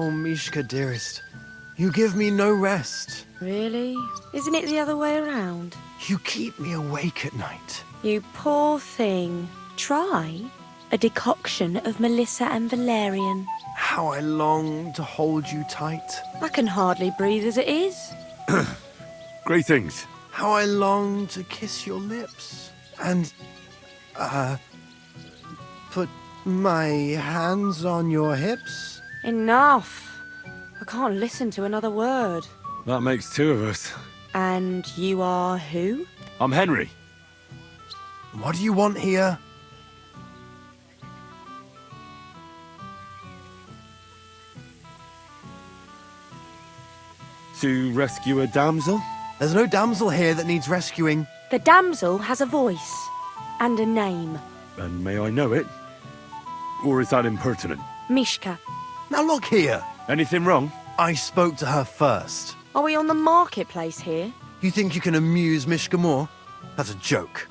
Oh, Mishka, dearest, you give me no rest. Really? Isn't it the other way around? You keep me awake at night. You poor thing. Try a decoction of Melissa and valerian. How I long to hold you tight. I can hardly breathe as it is. Greetings. How I long to kiss your lips. And, put my hands on your hips. Enough. I can't listen to another word. That makes two of us. And you are who? I'm Henry. What do you want here? To rescue a damsel? There's no damsel here that needs rescuing. The damsel has a voice and a name. And may I know it? Or is that impertinent? Mishka. Now look here. Anything wrong? I spoke to her first. Are we on the marketplace here? You think you can amuse Mishka more? That's a joke.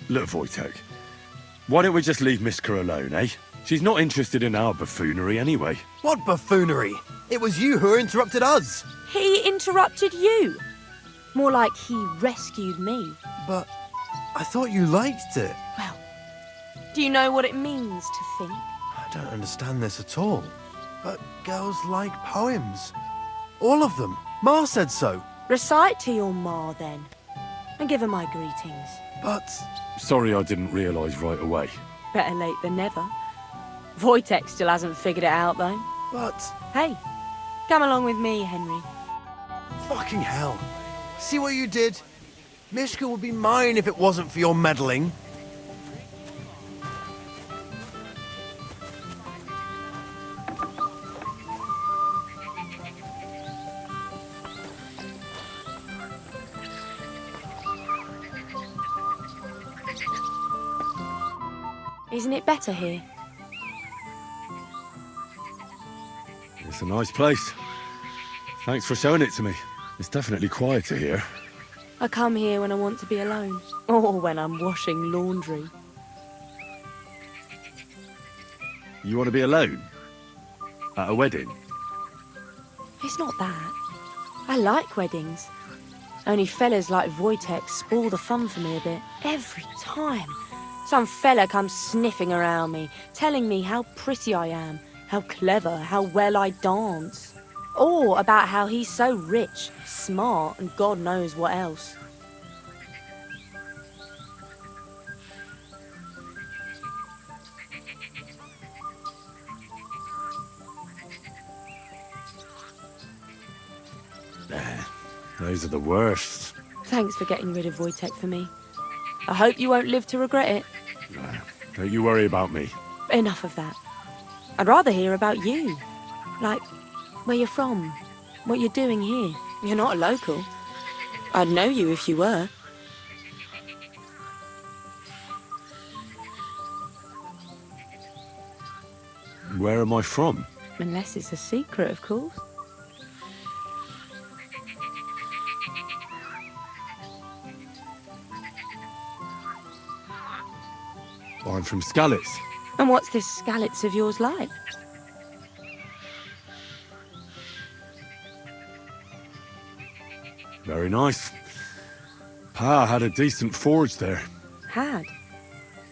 Look, Wojtek. Why don't we just leave Mishka alone, eh? She's not interested in our buffoonery anyway. What buffoonery? It was you who interrupted us. He interrupted you. More like he rescued me. But I thought you liked it. Well, do you know what it means to think? I don't understand this at all. But girls like poems. All of them. Ma said so. Recite to your ma, then. And give her my greetings. But Sorry I didn't realise right away. Better late than never. Wojtek still hasn't figured it out, though. But Hey, come along with me, Henry. fucking hell. See what you did? Mishka would be mine if it wasn't for your meddling. Isn't it better here? It's a nice place. Thanks for showing it to me. It's definitely quieter here. I come here when I want to be alone. Or when I'm washing laundry. You want to be alone? At a wedding? It's not that. I like weddings. Only fellas like Wojtek spoil the fun for me a bit. Every time. Some fella comes sniffing around me, telling me how pretty I am, how clever, how well I dance. Or about how he's so rich, smart, and God knows what else. Those are the worst. Thanks for getting rid of Wojtek for me. I hope you won't live to regret it. Don't you worry about me. Enough of that. I'd rather hear about you. Like, where you're from, what you're doing here. You're not a local. I'd know you if you were. Where am I from? Unless it's a secret, of course. I'm from Skalitz. And what's this Skalitz of yours like? Very nice. Pa had a decent forge there. Had.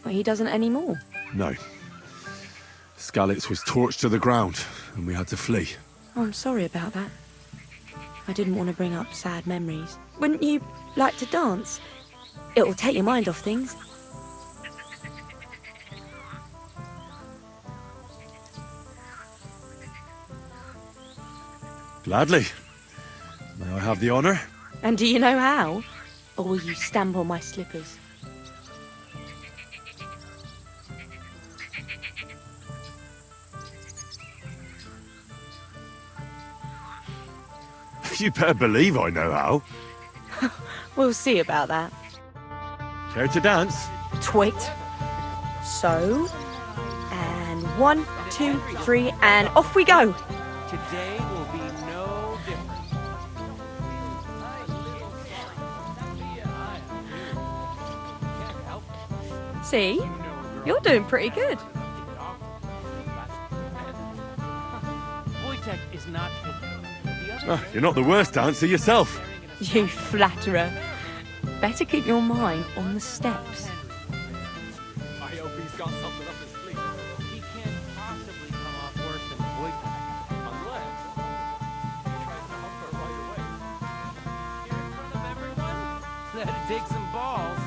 But he doesn't anymore. No. Skalitz was torched to the ground, and we had to flee. Oh, I'm sorry about that. I didn't want to bring up sad memories. Wouldn't you like to dance? It'll take your mind off things. Gladly. May I have the honour? And do you know how? Or will you stamp on my slippers? You better believe I know how. We'll see about that. Care to dance? Twit. So, and 1, 2, 3, and off we go. Today will be no different. See? You're doing pretty good. Wojtek is not the other You're not the worst dancer yourself. You flatterer. Better keep your mind on the steps. I hope he's got something up his sleeve. He can't possibly come off worse than Wojtek. Unless he tries to hump her right away. Here in front of everyone? That'd take some balls.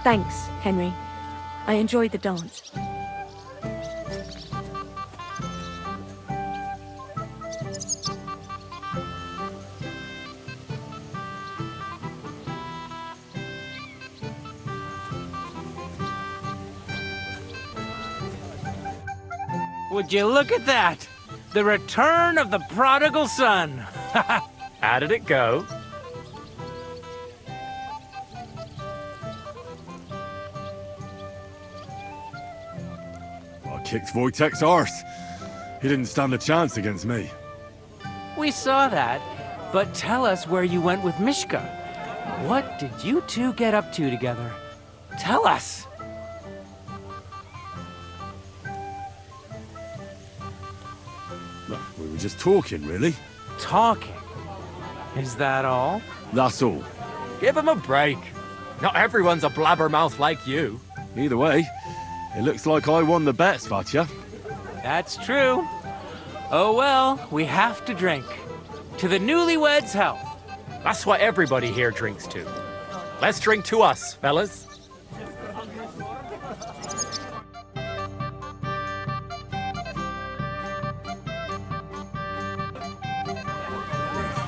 Thanks, Henry. I enjoyed the dance. Would you look at that? The return of the prodigal son. How did it go? I kicked Wojtek's arse. He didn't stand a chance against me. We saw that, but tell us where you went with Mishka. What did you two get up to together? Tell us. We were just talking, really. Talking. Is that all? That's all. Give him a break. Not everyone's a blabbermouth like you. Either way, it looks like I won the bet, Svatya. That's true. Oh well, we have to drink. To the newlyweds' health. That's what everybody here drinks to. Let's drink to us, fellas.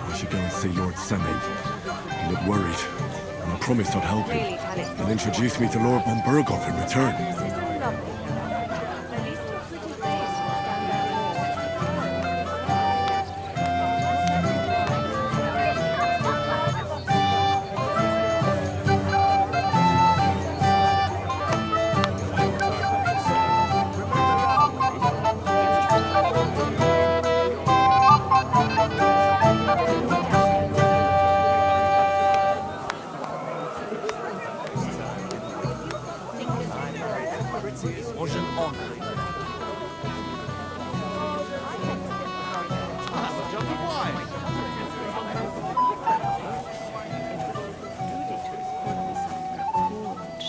I should go and see Lord Semi. He looked worried, and I promised I'd help him. He'll introduce me to Lord von Berghoff in return.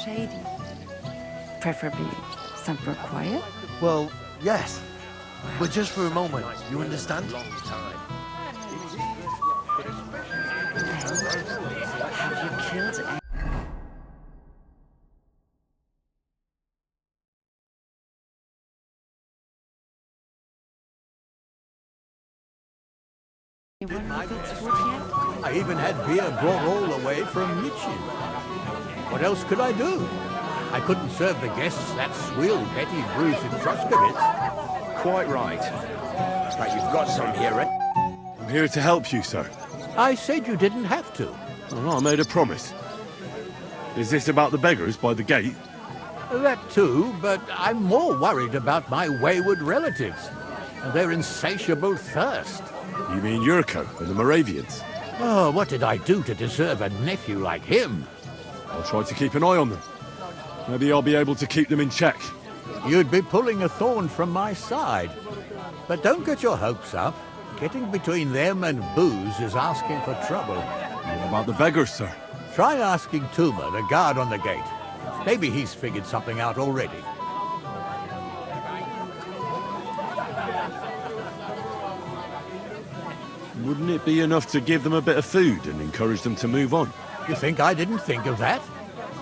Shady. Preferably somewhere quiet. Well, yes. But just for a moment, you understand? Have you killed anyone with its wood yet? I even had beer brought all the way from Mitchin. What else could I do? I couldn't serve the guests that swill Betty Bruce in Truskowitz. Quite right. But you've got some here, eh? I'm here to help you, sir. I said you didn't have to. Well, I made a promise. Is this about the beggars by the gate? That too, but I'm more worried about my wayward relatives and their insatiable thirst. You mean Yurko and the Moravians? Oh, what did I do to deserve a nephew like him? I'll try to keep an eye on them. Maybe I'll be able to keep them in check. You'd be pulling a thorn from my side. But don't get your hopes up. Getting between them and booze is asking for trouble. What about the beggars, sir? Try asking Tuma, the guard on the gate. Maybe he's figured something out already. Wouldn't it be enough to give them a bit of food and encourage them to move on? You think I didn't think of that?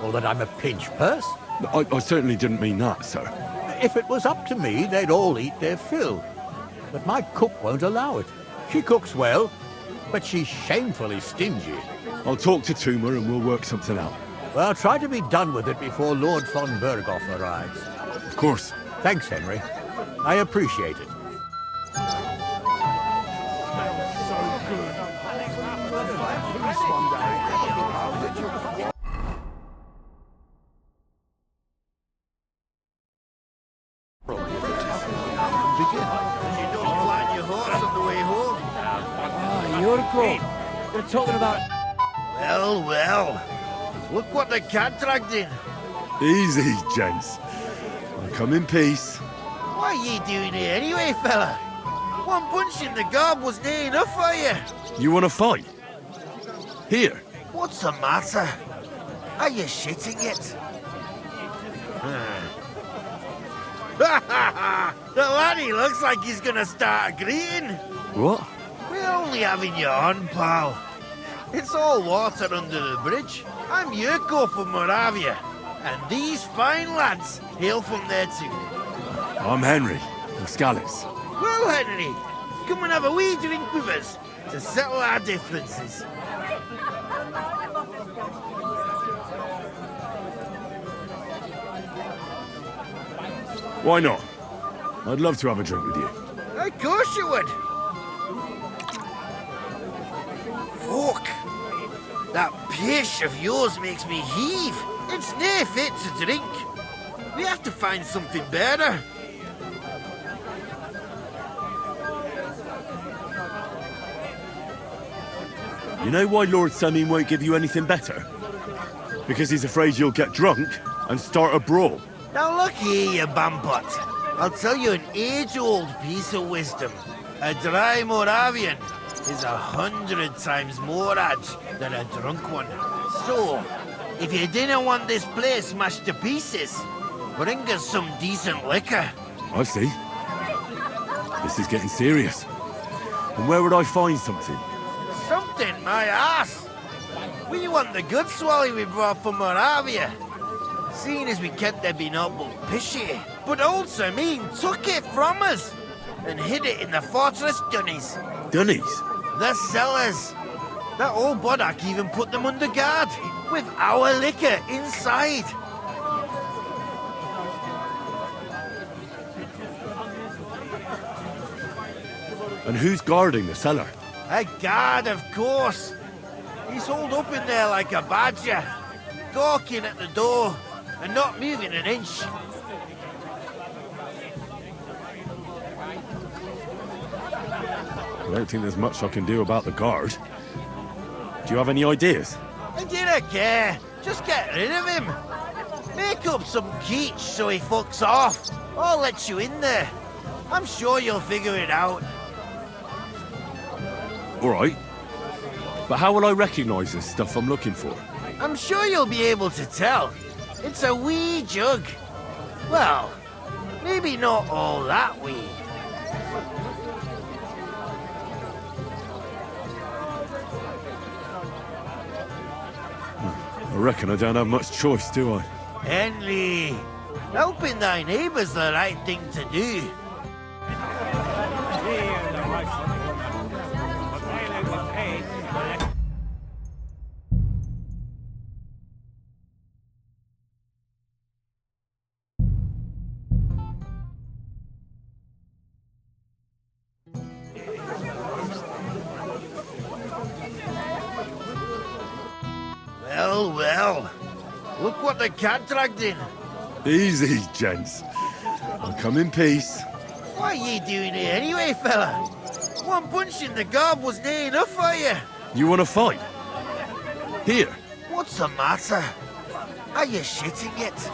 Or that I'm a pinch purse? I certainly didn't mean that, sir. If it was up to me, they'd all eat their fill. But my cook won't allow it. She cooks well, but she's shamefully stingy. I'll talk to Tuma and we'll work something out. Well, try to be done with it before Lord von Berghoff arrives. Of course. Thanks, Henry. I appreciate it. Uncle! They're talking about... Well, well. Look what the cat dragged in. Easy, gents. I'll come in peace. What are you doing here anyway, fella? One punch in the gob was near enough for you. You want to fight? Here. What's the matter? Are you shitting it? The laddie looks like he's gonna start agreeing. What? We're only having you on, pal. It's all water under the bridge. I'm Yurko from Moravia, and these fine lads hail from there too. I'm Henry, of Scallis. Well, Henry, come and have a wee drink with us to settle our differences. Why not? I'd love to have a drink with you. Of course you would. Fuck. That pish of yours makes me heave. It's near fit to drink. We have to find something better. You know why Lord Samin won't give you anything better? Because he's afraid you'll get drunk and start a brawl. Now look here, you bambot. I'll tell you an age-old piece of wisdom. A dry Moravian is 100 times more edge than a drunk one. So, if you didn't want this place smashed to pieces, bring us some decent liquor. I see. This is getting serious. And where would I find something? Something, my ass. We want the good swally we brought from Moravia. Seeing as we kept there being up but pishy. But old Samin took it from us and hid it in the fortress dunnies. Dunnies? The cellars. That old boddock even put them under guard with our liquor inside. And who's guarding the cellar? A guard, of course. He's holed up in there like a badger, gawking at the door and not moving an inch. I don't think there's much I can do about the guard. Do you have any ideas? I didn't care. Just get rid of him. Make up some keech so he fucks off. I'll let you in there. I'm sure you'll figure it out. All right. But how will I recognize this stuff I'm looking for? I'm sure you'll be able to tell. It's a wee jug. Well, maybe not all that wee. I reckon I don't have much choice, do I? Henry, helping thy neighbour's the right thing to do. Well, well. Look what the cat dragged in. Easy, gents. I'll come in peace. What are you doing here anyway, fella? One punch in the gob was near enough for you. You want to fight? Here. What's the matter? Are you shitting it?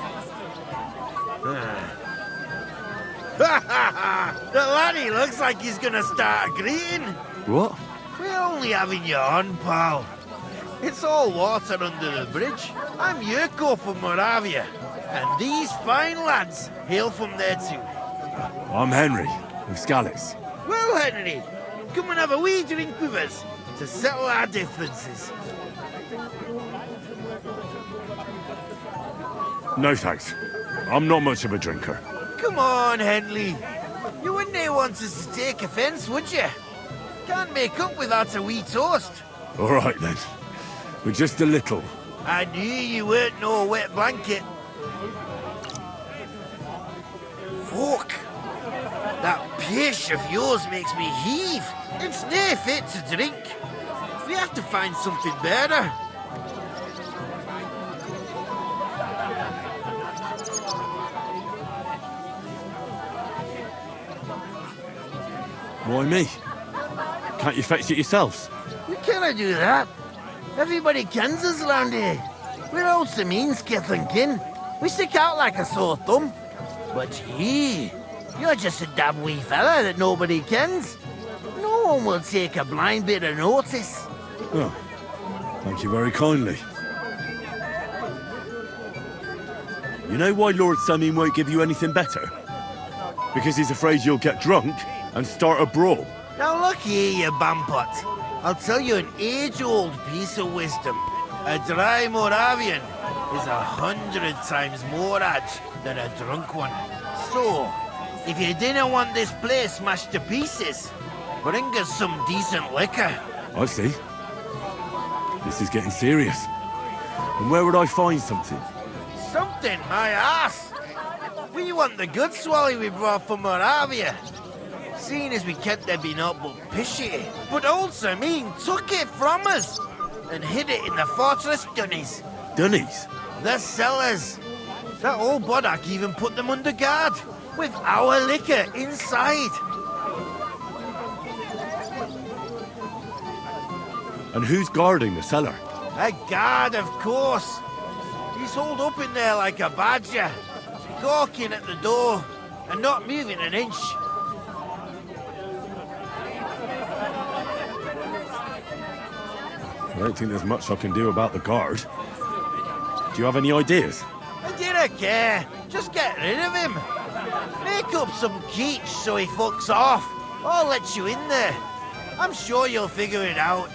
The laddie looks like he's gonna start agreeing. What? We're only having you on, pal. It's all water under the bridge. I'm Yurko from Moravia, and these fine lads hail from there too. I'm Henry, of Scallis. Well, Henry, come and have a wee drink with us to settle our differences. No thanks. I'm not much of a drinker. Come on, Henley. You wouldn't want us to take offence, would you? Can't make up without a wee toast. All right, then. But just a little. I knew you weren't no wet blanket. Fuck. That pish of yours makes me heave. It's near fit to drink. We have to find something better. Why me? Can't you fetch it yourselves? We cannot do that. Everybody kens us round here. We're all Saminsky thinking. We stick out like a sore thumb. But you're just a damn wee fella that nobody kens. No one will take a blind bit of notice. Oh, thank you very kindly. You know why Lord Samin won't give you anything better? Because he's afraid you'll get drunk and start a brawl. Now look here, you bampot. I'll tell you an age-old piece of wisdom. A dry Moravian is 100 times more edge than a drunk one. So, if you didn't want this place smashed to pieces, bring us some decent liquor. I see. This is getting serious. And where would I find something? Something, my ass. We want the good swally we brought from Moravia. Seeing as we can't there be naught but pishy. But old Samin took it from us and hid it in the fortress dunnies. Dunnies? The cellars. That old Boddock even put them under guard, with our liquor inside. And who's guarding the cellar? A guard, of course. He's holed up in there like a badger, gawking at the door and not moving an inch. I don't think there's much I can do about the guard. Do you have any ideas? I didn't care. Just get rid of him. Make up some geech so he fucks off. I'll let you in there. I'm sure you'll figure it out.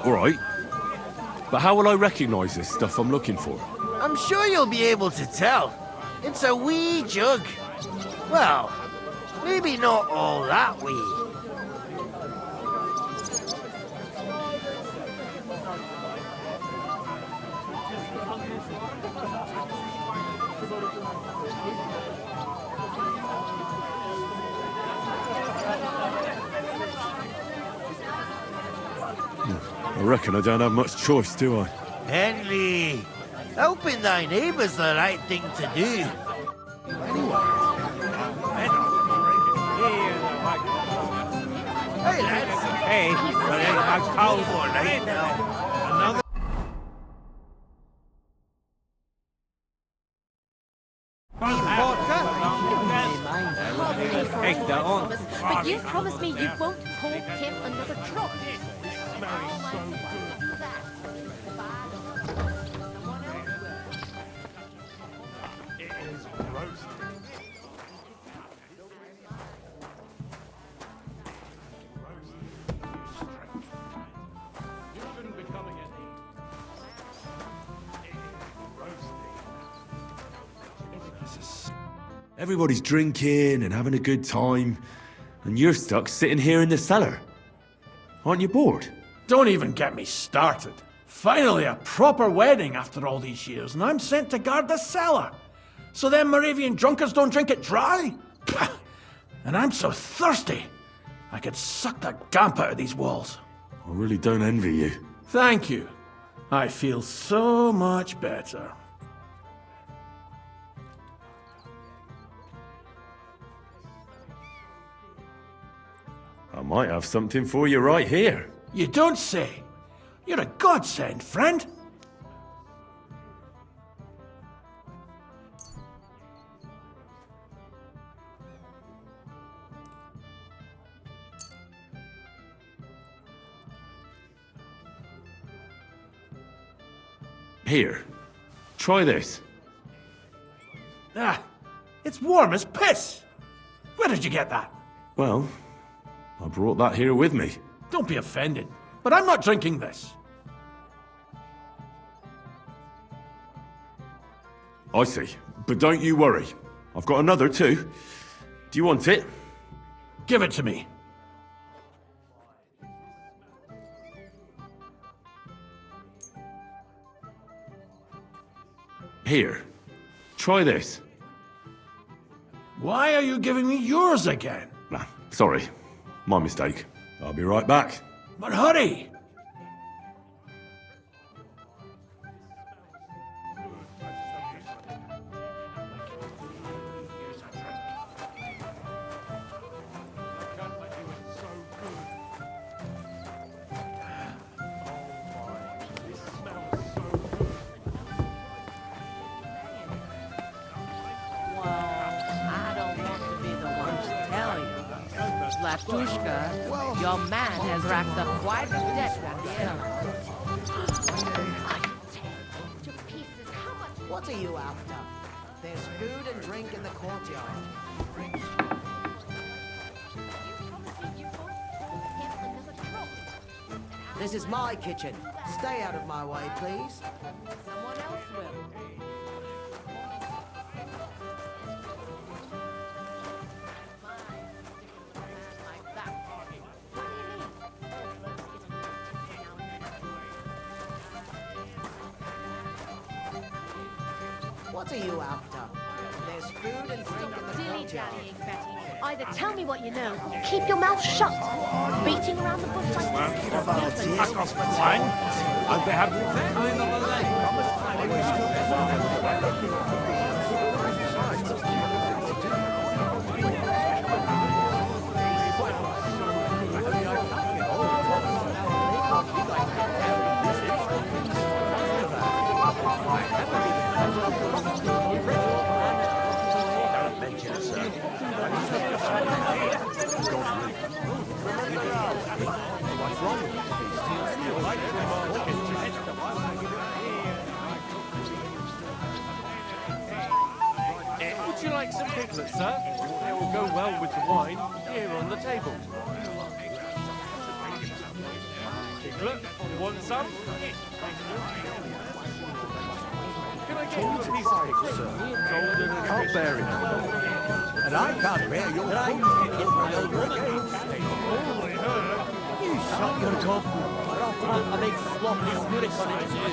All right. But how will I recognize this stuff I'm looking for? I'm sure you'll be able to tell. It's a wee jug. Well, maybe not all that wee. I reckon I don't have much choice, do I? Henry, helping thy neighbour's the right thing to do. Hey, lads. Hey, I'm cold for right now. But you promised me you won't pour him another drop. Everybody's drinking and having a good time, and you're stuck sitting here in the cellar. Aren't you bored? Don't even get me started. Finally, a proper wedding after all these years, and I'm sent to guard the cellar. So them Moravian drunkards don't drink it dry? Pah! And I'm so thirsty, I could suck the gamp out of these walls. I really don't envy you. Thank you. I feel so much better. I might have something for you right here. You don't say. You're a godsend, friend. Here, try this. Ah, it's warm as piss. Where did you get that? Well, I brought that here with me. Don't be offended, but I'm not drinking this. I see, but don't you worry. I've got another too. Do you want it? Give it to me. Here, try this. Why are you giving me yours again? Nah, sorry. My mistake. I'll be right back. But hurry! Matushka, your man has racked up quite a debt at the inn. What are you after? There's food and drink in the courtyard. This is my kitchen. Stay out of my way, please. Someone else will. What are you after? There's food and drink in the courtyard. Dilly-dallying, Betty. Either tell me what you know, or keep your mouth shut. Beating around the bush like this. I'd be happy. Would you like some piglets, sir? It will go well with the wine here on the table. Piglet, you want some? Can I get you a piece of piglet, sir? Golden and Can't bear it. And I can't bear your You shut your top. I make sloppy spirit on it too.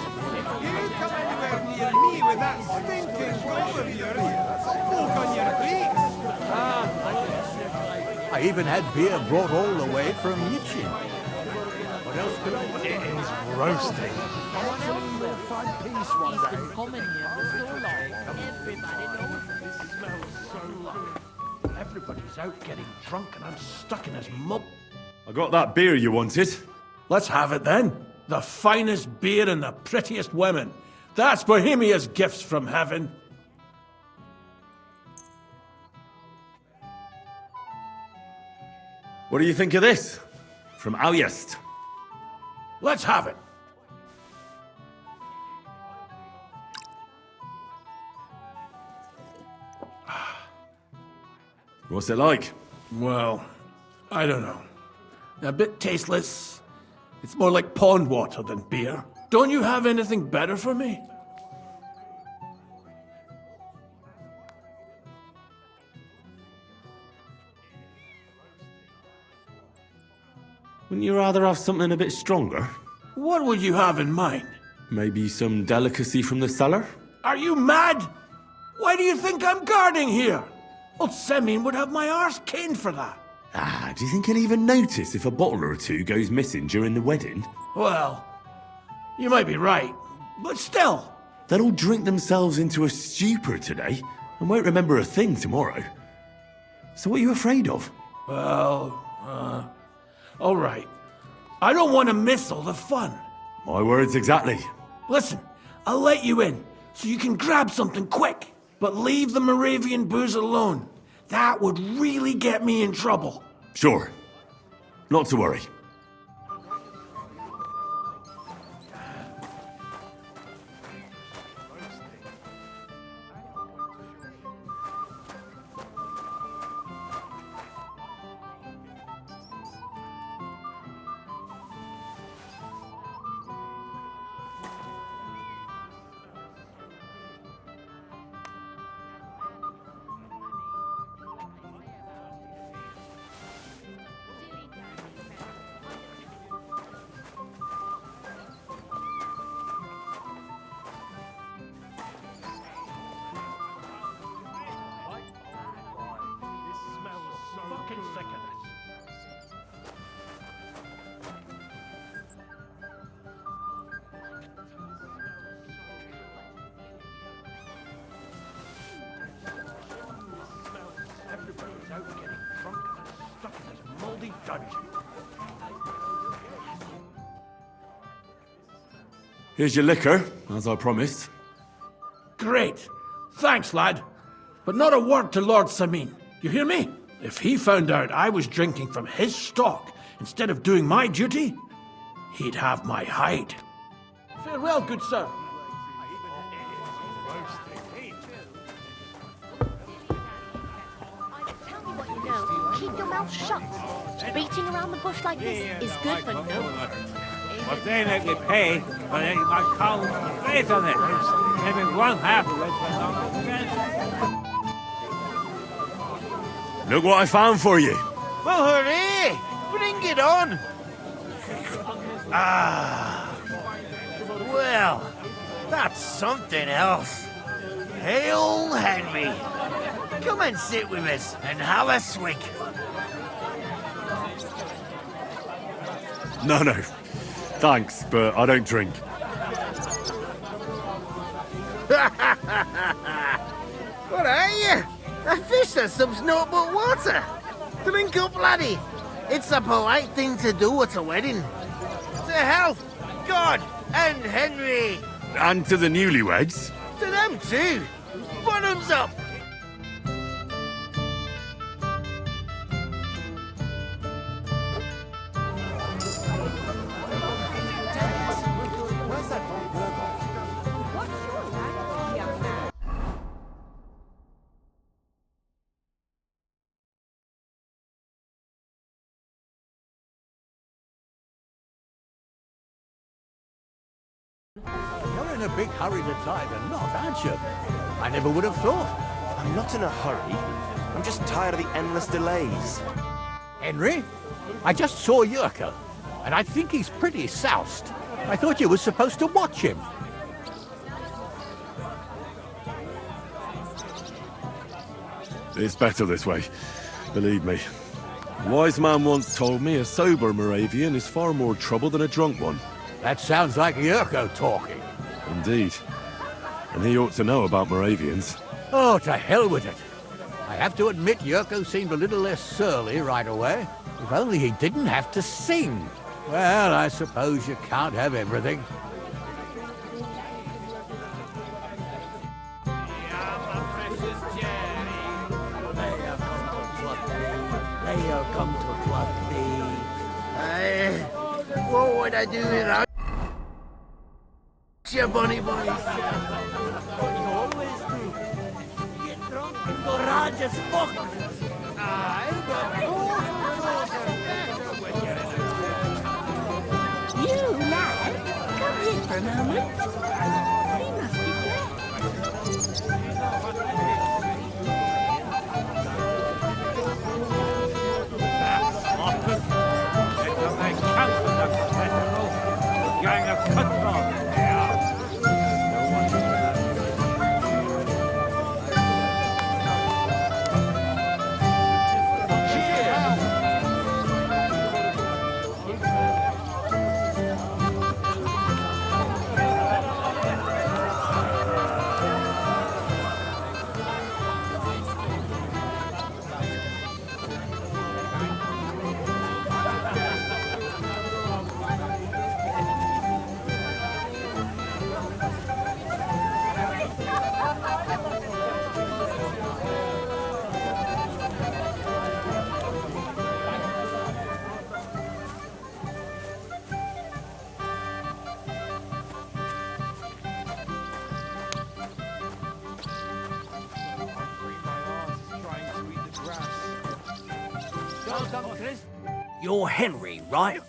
You come anywhere near me with that stinking goal of yours. Walk on your feet. I even had beer brought all the way from Michin. What else could I do? It is roasting. Find peace one He's day. been coming here for so long. Everybody knows. This smells so lovely. Everybody's out getting drunk and I'm stuck in this mud. I got that beer you wanted. Let's have it then. The finest beer and the prettiest women. That's Bohemia's gifts from heaven. What do you think of this? From Alyast. Let's have it. What's it like? Well, I don't know. A bit tasteless. It's more like pond water than beer. Don't you have anything better for me? Wouldn't you rather have something a bit stronger? What would you have in mind? Maybe some delicacy from the cellar? Are you mad? Why do you think I'm guarding here? Old Semin would have my arse caned for that. Ah, do you think he'll even notice if a bottle or two goes missing during the wedding? Well, you might be right, but still. They'll all drink themselves into a stupor today and won't remember a thing tomorrow. So what are you afraid of? Well, all right. I don't want to miss all the fun. My words exactly. Listen, I'll let you in, so you can grab something quick. But leave the Moravian booze alone. That would really get me in trouble. Sure. Not to worry. Fucking sick of this. Everybody's out getting drunk and I'm stuck in this moldy dungeon. Here's your liquor, as I promised. Great. Thanks, lad. But not a word to Lord Samin. You hear me? If he found out I was drinking from his stock instead of doing my duty, he'd have my hide. Farewell, good sir. Keep your mouth shut. Beating around the bush like this is good for no one. Well, they let you pay, but they got cold faith on it. Maybe one half of it, but not the rest. Look what I found for you. Well, hooray! Bring it on! Ah. Well, that's something else. Hail Henry! Come and sit with us and have a swig. No. Thanks, but I don't drink. What are you? A fish that subs naught but water. Drink up, laddie. It's a polite thing to do at a wedding. To health, God, and Henry. And to the newlyweds. To them too. Bottoms up. You're in a big hurry to tie the knot, aren't you? I never would have thought. I'm not in a hurry. I'm just tired of the endless delays. Henry, I just saw Yurko, and I think he's pretty soused. I thought you were supposed to watch him. It's better this way. Believe me. A wise man once told me a sober Moravian is far more trouble than a drunk one. That sounds like Yurko talking. Indeed. And he ought to know about Moravians. Oh, to hell with it. I have to admit Yurko seemed a little less surly right away. If only he didn't have to sing. Well, I suppose you can't have everything. What would I do without you, bunny boys? You always do. You get drunk and go raj as fuck. Aye, but You, lad, come here for a moment. He must be Gang of cutthroats. You're Henry, right?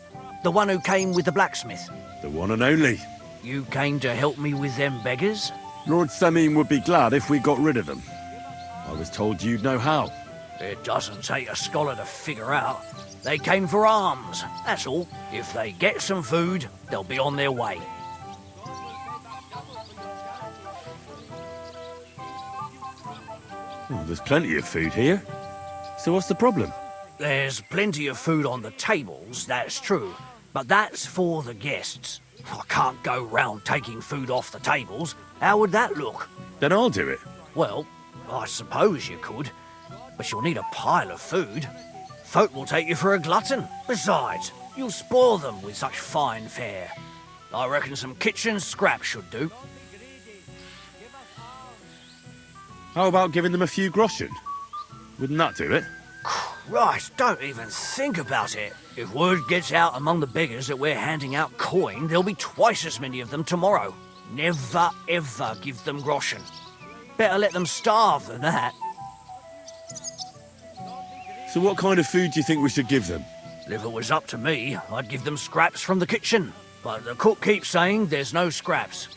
The one who came with the blacksmith? The one and only. You came to help me with them beggars? Lord Semine would be glad if we got rid of them. I was told you'd know how. It doesn't take a scholar to figure out. They came for alms, that's all. If they get some food, they'll be on their way. Oh, there's plenty of food here. So what's the problem? There's plenty of food on the tables, that's true. But that's for the guests. I can't go round taking food off the tables. How would that look? Then I'll do it. Well, I suppose you could. But you'll need a pile of food. Folk will take you for a glutton. Besides, you'll spoil them with such fine fare. I reckon some kitchen scraps should do. How about giving them a few groschen? Wouldn't that do it? Right, don't even think about it. If word gets out among the beggars that we're handing out coin, there'll be twice as many of them tomorrow. Never, ever give them groschen. Better let them starve than that. So what kind of food do you think we should give them? If it was up to me, I'd give them scraps from the kitchen. But the cook keeps saying there's no scraps.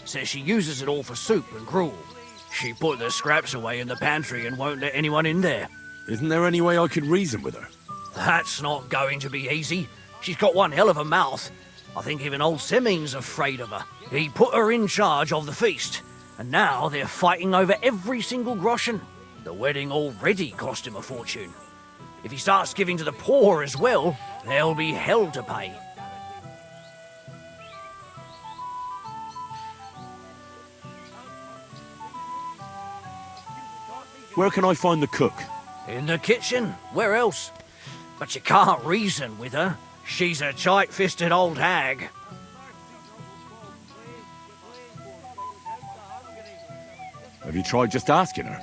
Says she uses it all for soup and gruel. She put the scraps away in the pantry and won't let anyone in there. Isn't there any way I could reason with her? That's not going to be easy. She's got one hell of a mouth. I think even old Semming's afraid of her. He put her in charge of the feast, and now they're fighting over every single groschen. The wedding already cost him a fortune. If he starts giving to the poor as well, there'll be hell to pay. Where can I find the cook? In the kitchen. Where else? But you can't reason with her. She's a tight-fisted old hag. Have you tried just asking her?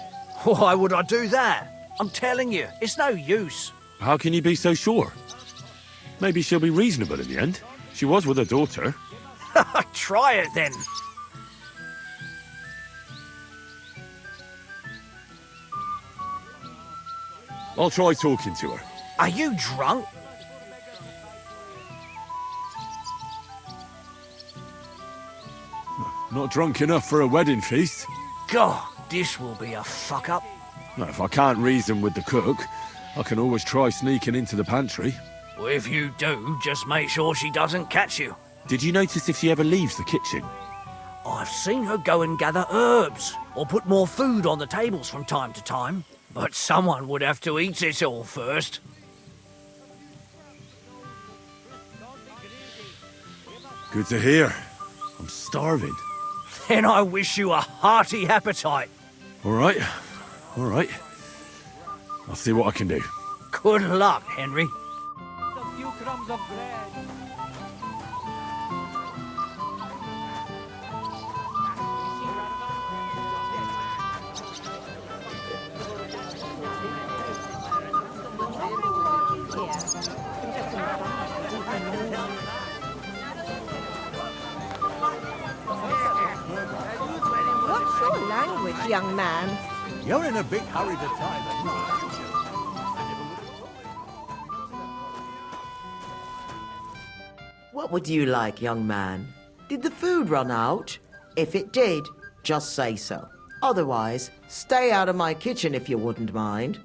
Why would I do that? I'm telling you, it's no use. How can you be so sure? Maybe she'll be reasonable in the end. She was with her daughter. Try it then. I'll try talking to her. Are you drunk? Not drunk enough for a wedding feast. God, this will be a fuck-up. Now, if I can't reason with the cook, I can always try sneaking into the pantry. Well, if you do, just make sure she doesn't catch you. Did you notice if she ever leaves the kitchen? I've seen her go and gather herbs, or put more food on the tables from time to time. But someone would have to eat it all first. Good to hear. I'm starving. Then I wish you a hearty appetite. All right. All right. I'll see what I can do. Good luck, Henry. A few crumbs of bread. What's your language, young man? You're in a big hurry to tie them. What would you like, young man? Did the food run out? If it did, just say so. Otherwise, stay out of my kitchen if you wouldn't mind.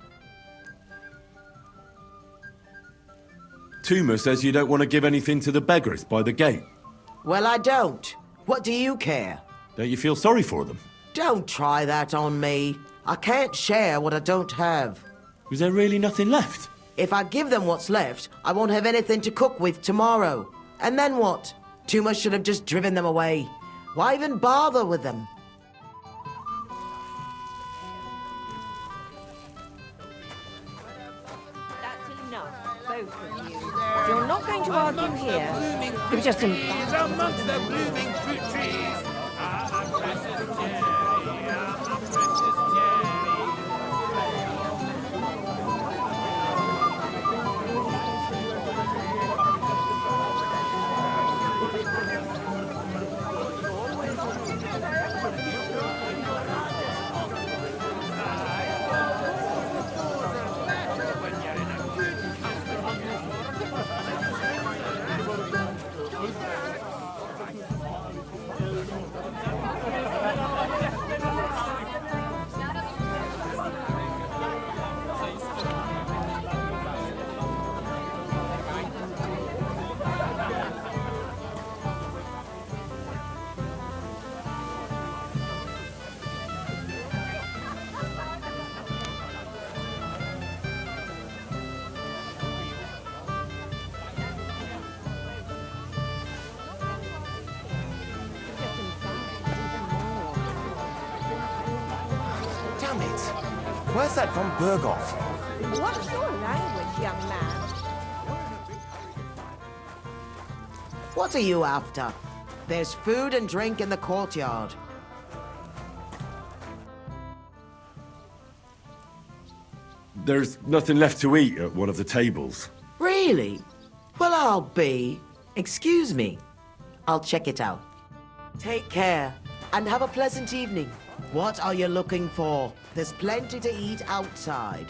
Tuma says you don't want to give anything to the beggars by the gate. Well, I don't. What do you care? Don't you feel sorry for them? Don't try that on me. I can't share what I don't have. Was there really nothing left? If I give them what's left, I won't have anything to cook with tomorrow. And then what? Tuma should have just driven them away. Why even bother with them? That's enough, both of you. If you're not going to argue here, it was just amongst the blooming fruit trees. Damn it! Where's that von Berghoff? What's your language, young man? What are you after? There's food and drink in the courtyard. There's nothing left to eat at one of the tables. Really? Well, I'll be. Excuse me. I'll check it out. Take care, and have a pleasant evening. What are you looking for? There's plenty to eat outside.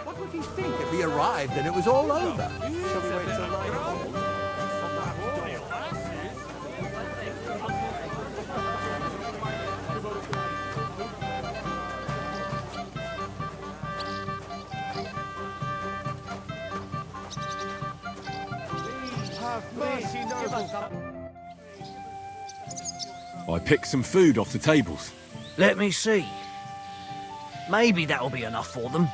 What would he think if he arrived and it was all over? Shall we wait till nightfall? I picked some food off the tables. Let me see. Maybe that'll be enough for them.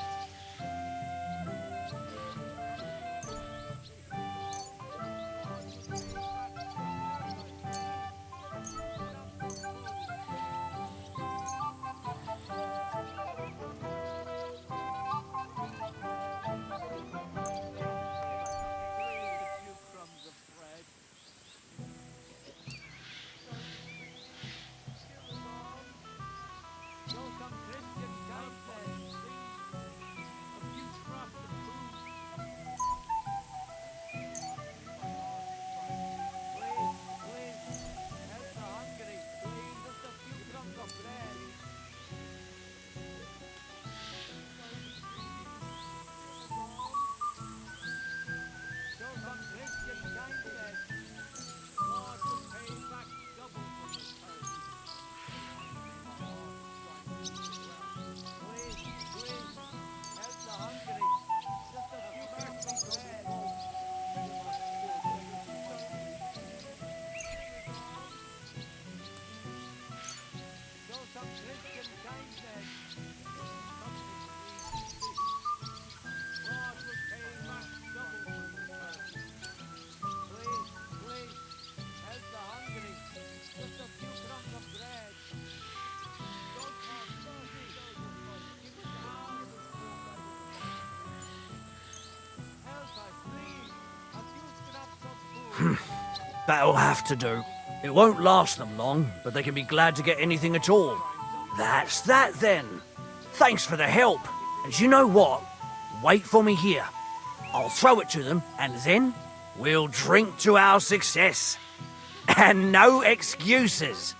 That'll have to do. It won't last them long, but they can be glad to get anything at all. That's that then. Thanks for the help. And you know what? Wait for me here. I'll throw it to them, and then we'll drink to our success. And no excuses.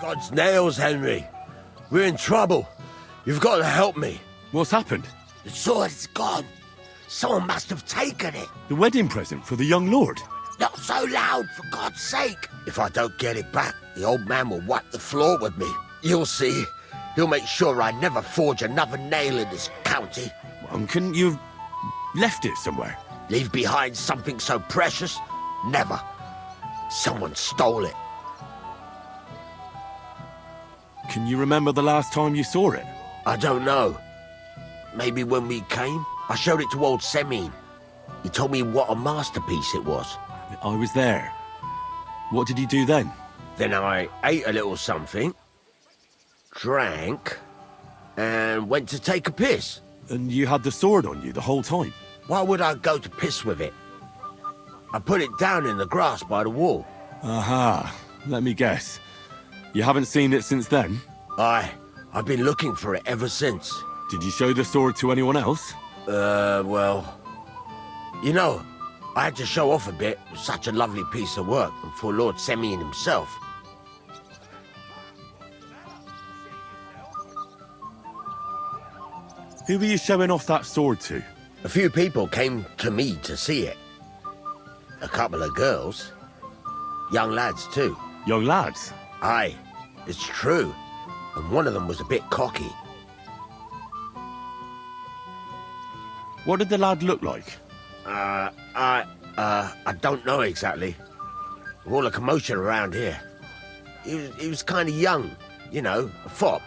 God's nails, Henry. We're in trouble. You've got to help me. What's happened? The sword is gone. Someone must have taken it. The wedding present for the young lord? Not so loud, for God's sake. If I don't get it back, the old man will wipe the floor with me. You'll see. He'll make sure I never forge another nail in this county. Well, couldn't you have left it somewhere? Leave behind something so precious? Never. Someone stole it. Can you remember the last time you saw it? I don't know. Maybe when we came? I showed it to old Semin. He told me what a masterpiece it was. I was there. What did you do then? Then I ate a little something, drank, and went to take a piss. And you had the sword on you the whole time? Why would I go to piss with it? I put it down in the grass by the wall. Aha. Let me guess. You haven't seen it since then? I've been looking for it ever since. Did you show the sword to anyone else? Well... You know, I had to show off a bit. It was such a lovely piece of work, and for Lord Semyon himself. Who were you showing off that sword to? A few people came to me to see it. A couple of girls. Young lads, too. Young lads? Aye, it's true. And one of them was a bit cocky. What did the lad look like? I don't know exactly. All the commotion around here. He was kind of young, you know, a fop.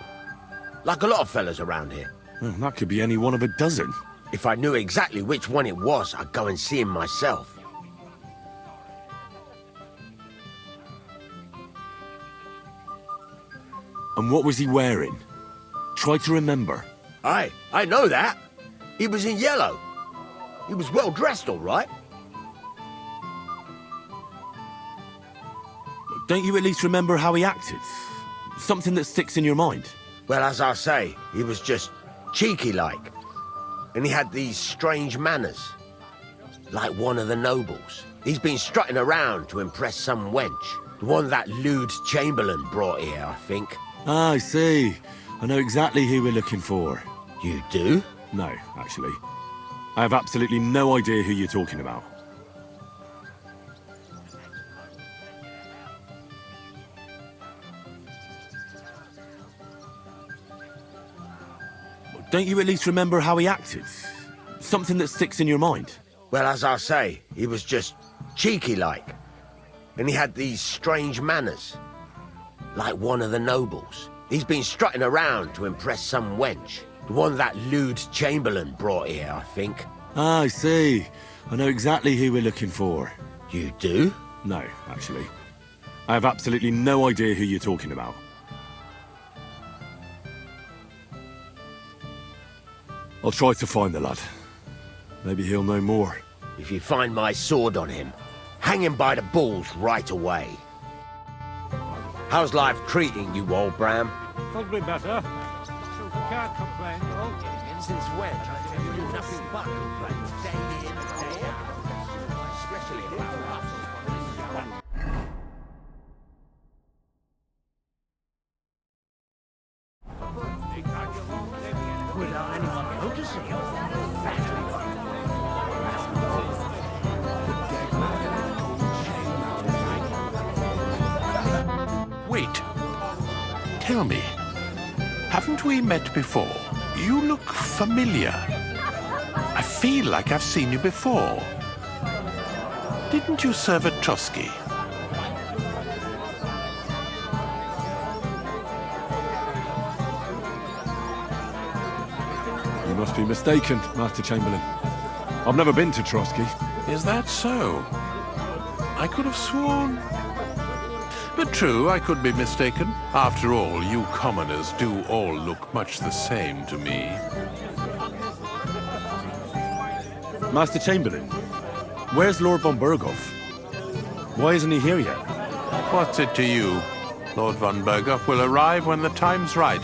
Like a lot of fellas around here. Well, that could be any one of a dozen. If I knew exactly which one it was, I'd go and see him myself. And what was he wearing? Try to remember. Aye, I know that. He was in yellow. He was well dressed, all right. Don't you at least remember how he acted? Something that sticks in your mind? Well, as I say, he was just cheeky-like. And he had these strange manners. Like one of the nobles. He's been strutting around to impress some wench. The one that lewd Chamberlain brought here, I think. Ah, I see. I know exactly who we're looking for. You do? No, actually. I have absolutely no idea who you're talking about. Don't you at least remember how he acted? Something that sticks in your mind? Well, as I say, he was just cheeky-like. And he had these strange manners. Like one of the nobles. He's been strutting around to impress some wench. The one that lewd Chamberlain brought here, I think. Ah, I see. I know exactly who we're looking for. You do? No, actually. I have absolutely no idea who you're talking about. I'll try to find the lad. Maybe he'll know more. If you find my sword on him, hang him by the balls right away. How's life treating you, old Bram? Could be better. Can't complain, though. Since when? You do nothing but complain. Day in, day out. Especially about us. Without anyone noticing. Wait. Tell me, haven't we met before? You look familiar. I feel like I've seen you before. Didn't you serve at Trotsky? You must be mistaken, Master Chamberlain. I've never been to Trotsky. Is that so? I could have sworn... But true, I could be mistaken. After all, you commoners do all look much the same to me. Master Chamberlain, where's Lord von Berghoff? Why isn't he here yet? What's it to you? Lord von Berghoff will arrive when the time's right.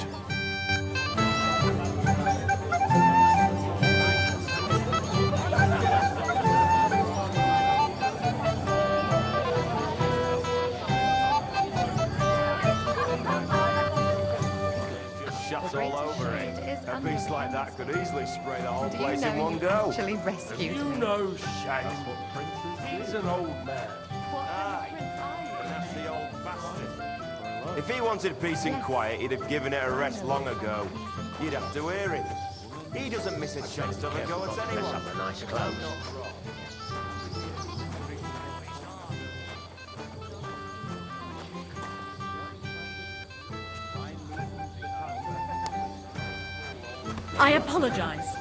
All over it. A beast like that could easily spray the whole place in one go. Actually rescued You me. know Shaggy, Princess. He's an old man. Aye, and that's the old bastard. If he wanted peace and quiet, he'd have given it a rest long ago. You'd have to hear him. He doesn't miss a chance to have a go at anyone. Up the nice clothes. I apologize.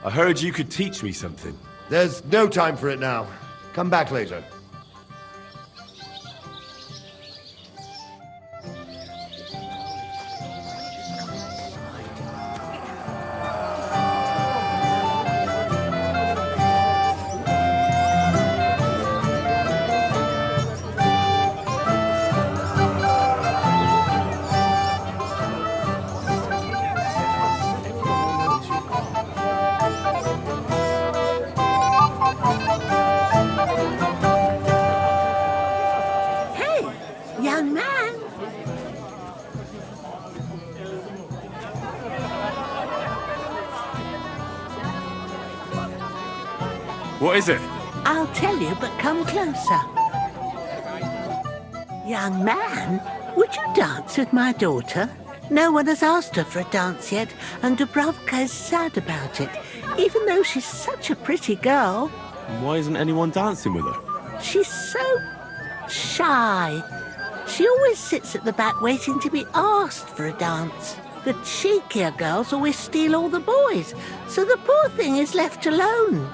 I heard you could teach me something. There's no time for it now. Come back later. Hey, young man. What is it? I'll tell you, but come closer. Young man, would you dance with my daughter? No one has asked her for a dance yet, and Dubravka is sad about it, even though she's such a pretty girl. Why isn't anyone dancing with her? She's so shy. She always sits at the back waiting to be asked for a dance. The cheekier girls always steal all the boys, so the poor thing is left alone.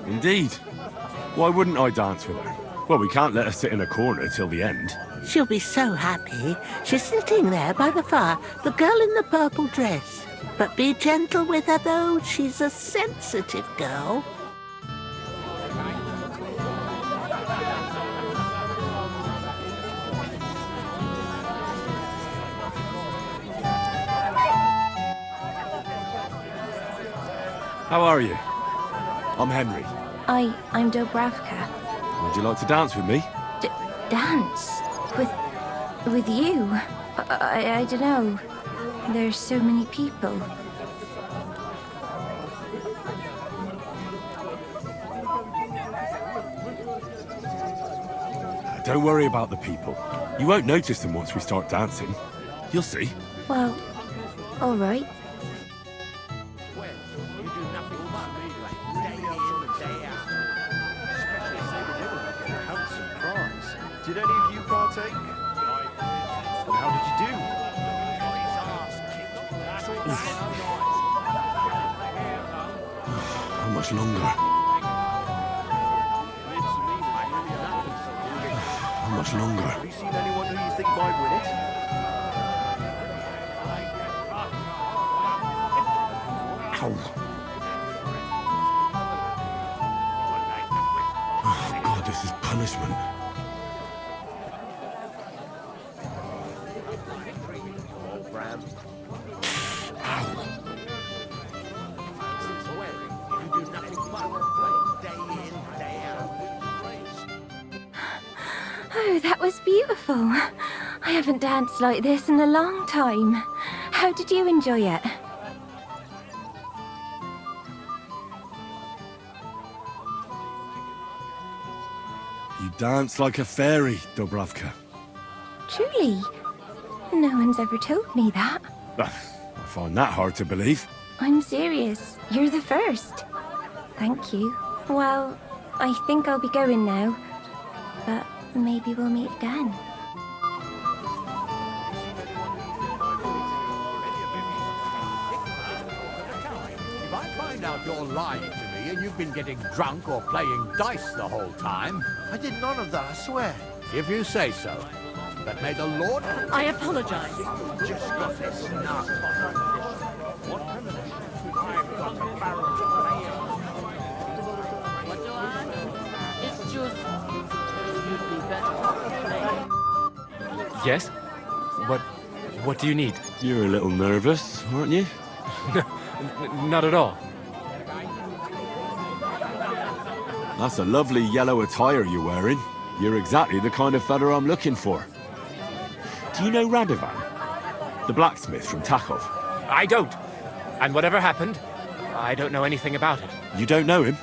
Indeed. Why wouldn't I dance with her? Well, we can't let her sit in a corner till the end. She'll be so happy. She's sitting there by the fire, the girl in the purple dress. But be gentle with her, though. She's a sensitive girl. How are you? I'm Henry. I'm Dubravka. Would you like to dance with me? Dance? With you? I don't know. There's so many people. Don't worry about the people. You won't notice them once we start dancing. You'll see. Well, all right. Did any of you partake? And how did you do? How much longer? How much longer? Have you seen anyone who you think might win it? Ow. Oh, God, this is punishment. Oh, that was beautiful. I haven't danced like this in a long time. How did you enjoy it? You dance like a fairy, Dubravka. Truly? No one's ever told me that. I find that hard to believe. I'm serious. You're the first. Thank you. Well, I think I'll be going now. But maybe we'll meet again. If I find out you're lying to me and you've been getting drunk or playing dice the whole time... I did none of that, I swear. If you say so. But may the Lord... I apologize. Just got this now. It's just... You'd be better. Yes? What do you need? You're a little nervous, aren't you? Not at all. That's a lovely yellow attire you're wearing. You're exactly the kind of fella I'm looking for. Do you know Radovan? The blacksmith from Takov? I don't. And whatever happened, I don't know anything about it. You don't know him?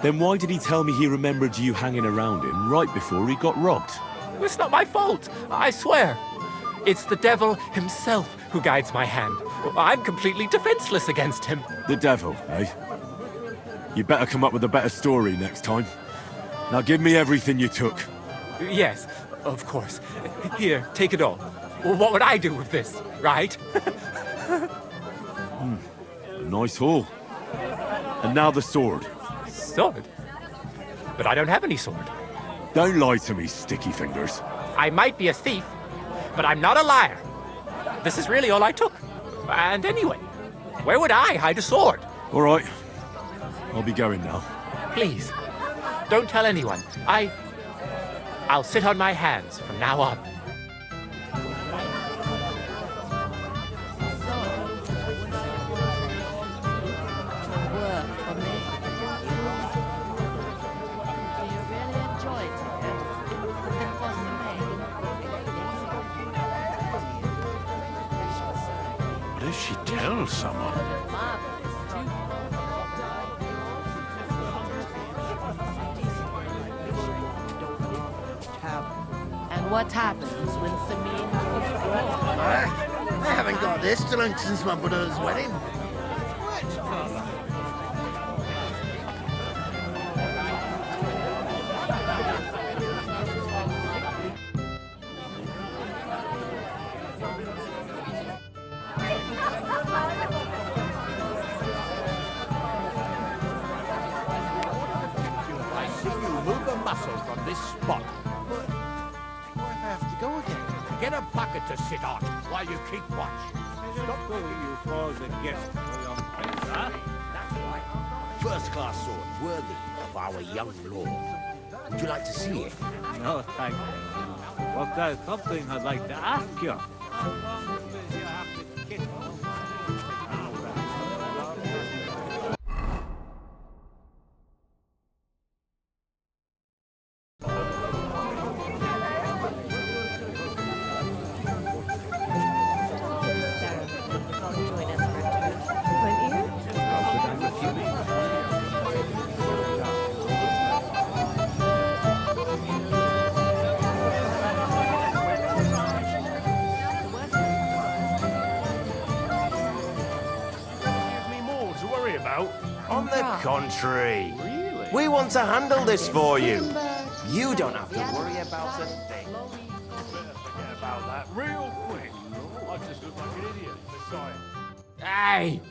Then why did he tell me he remembered you hanging around him right before he got robbed? It's not my fault, I swear. It's the devil himself who guides my hand. I'm completely defenseless against him. The devil, eh? You better come up with a better story next time. Now give me everything you took. Yes, of course. Here, take it all. Well, what would I do with this, right? A nice haul. And now the sword. Sword? But I don't have any sword. Don't lie to me, sticky fingers. I might be a thief, but I'm not a liar. This is really all I took. And anyway, where would I hide a sword? All right. I'll be going now. Please, don't tell anyone. I'll sit on my hands from now on. What if she tells someone? And what happens when Samine goes wrong? I haven't got this drunk since my brother's wedding. I see you move a muscle from this spot. What if I have to go again? Get a bucket to sit on while you keep watch. Stop going you for the guest for your friends, huh? That's right. First-class sword, worthy of our young lord. Would you like to see it? No, thank you. But there's something I'd like to ask you. On the contrary, we want to handle this for you. You don't have to worry about a thing. Forget about that real quick. I just look like an idiot beside. Hey!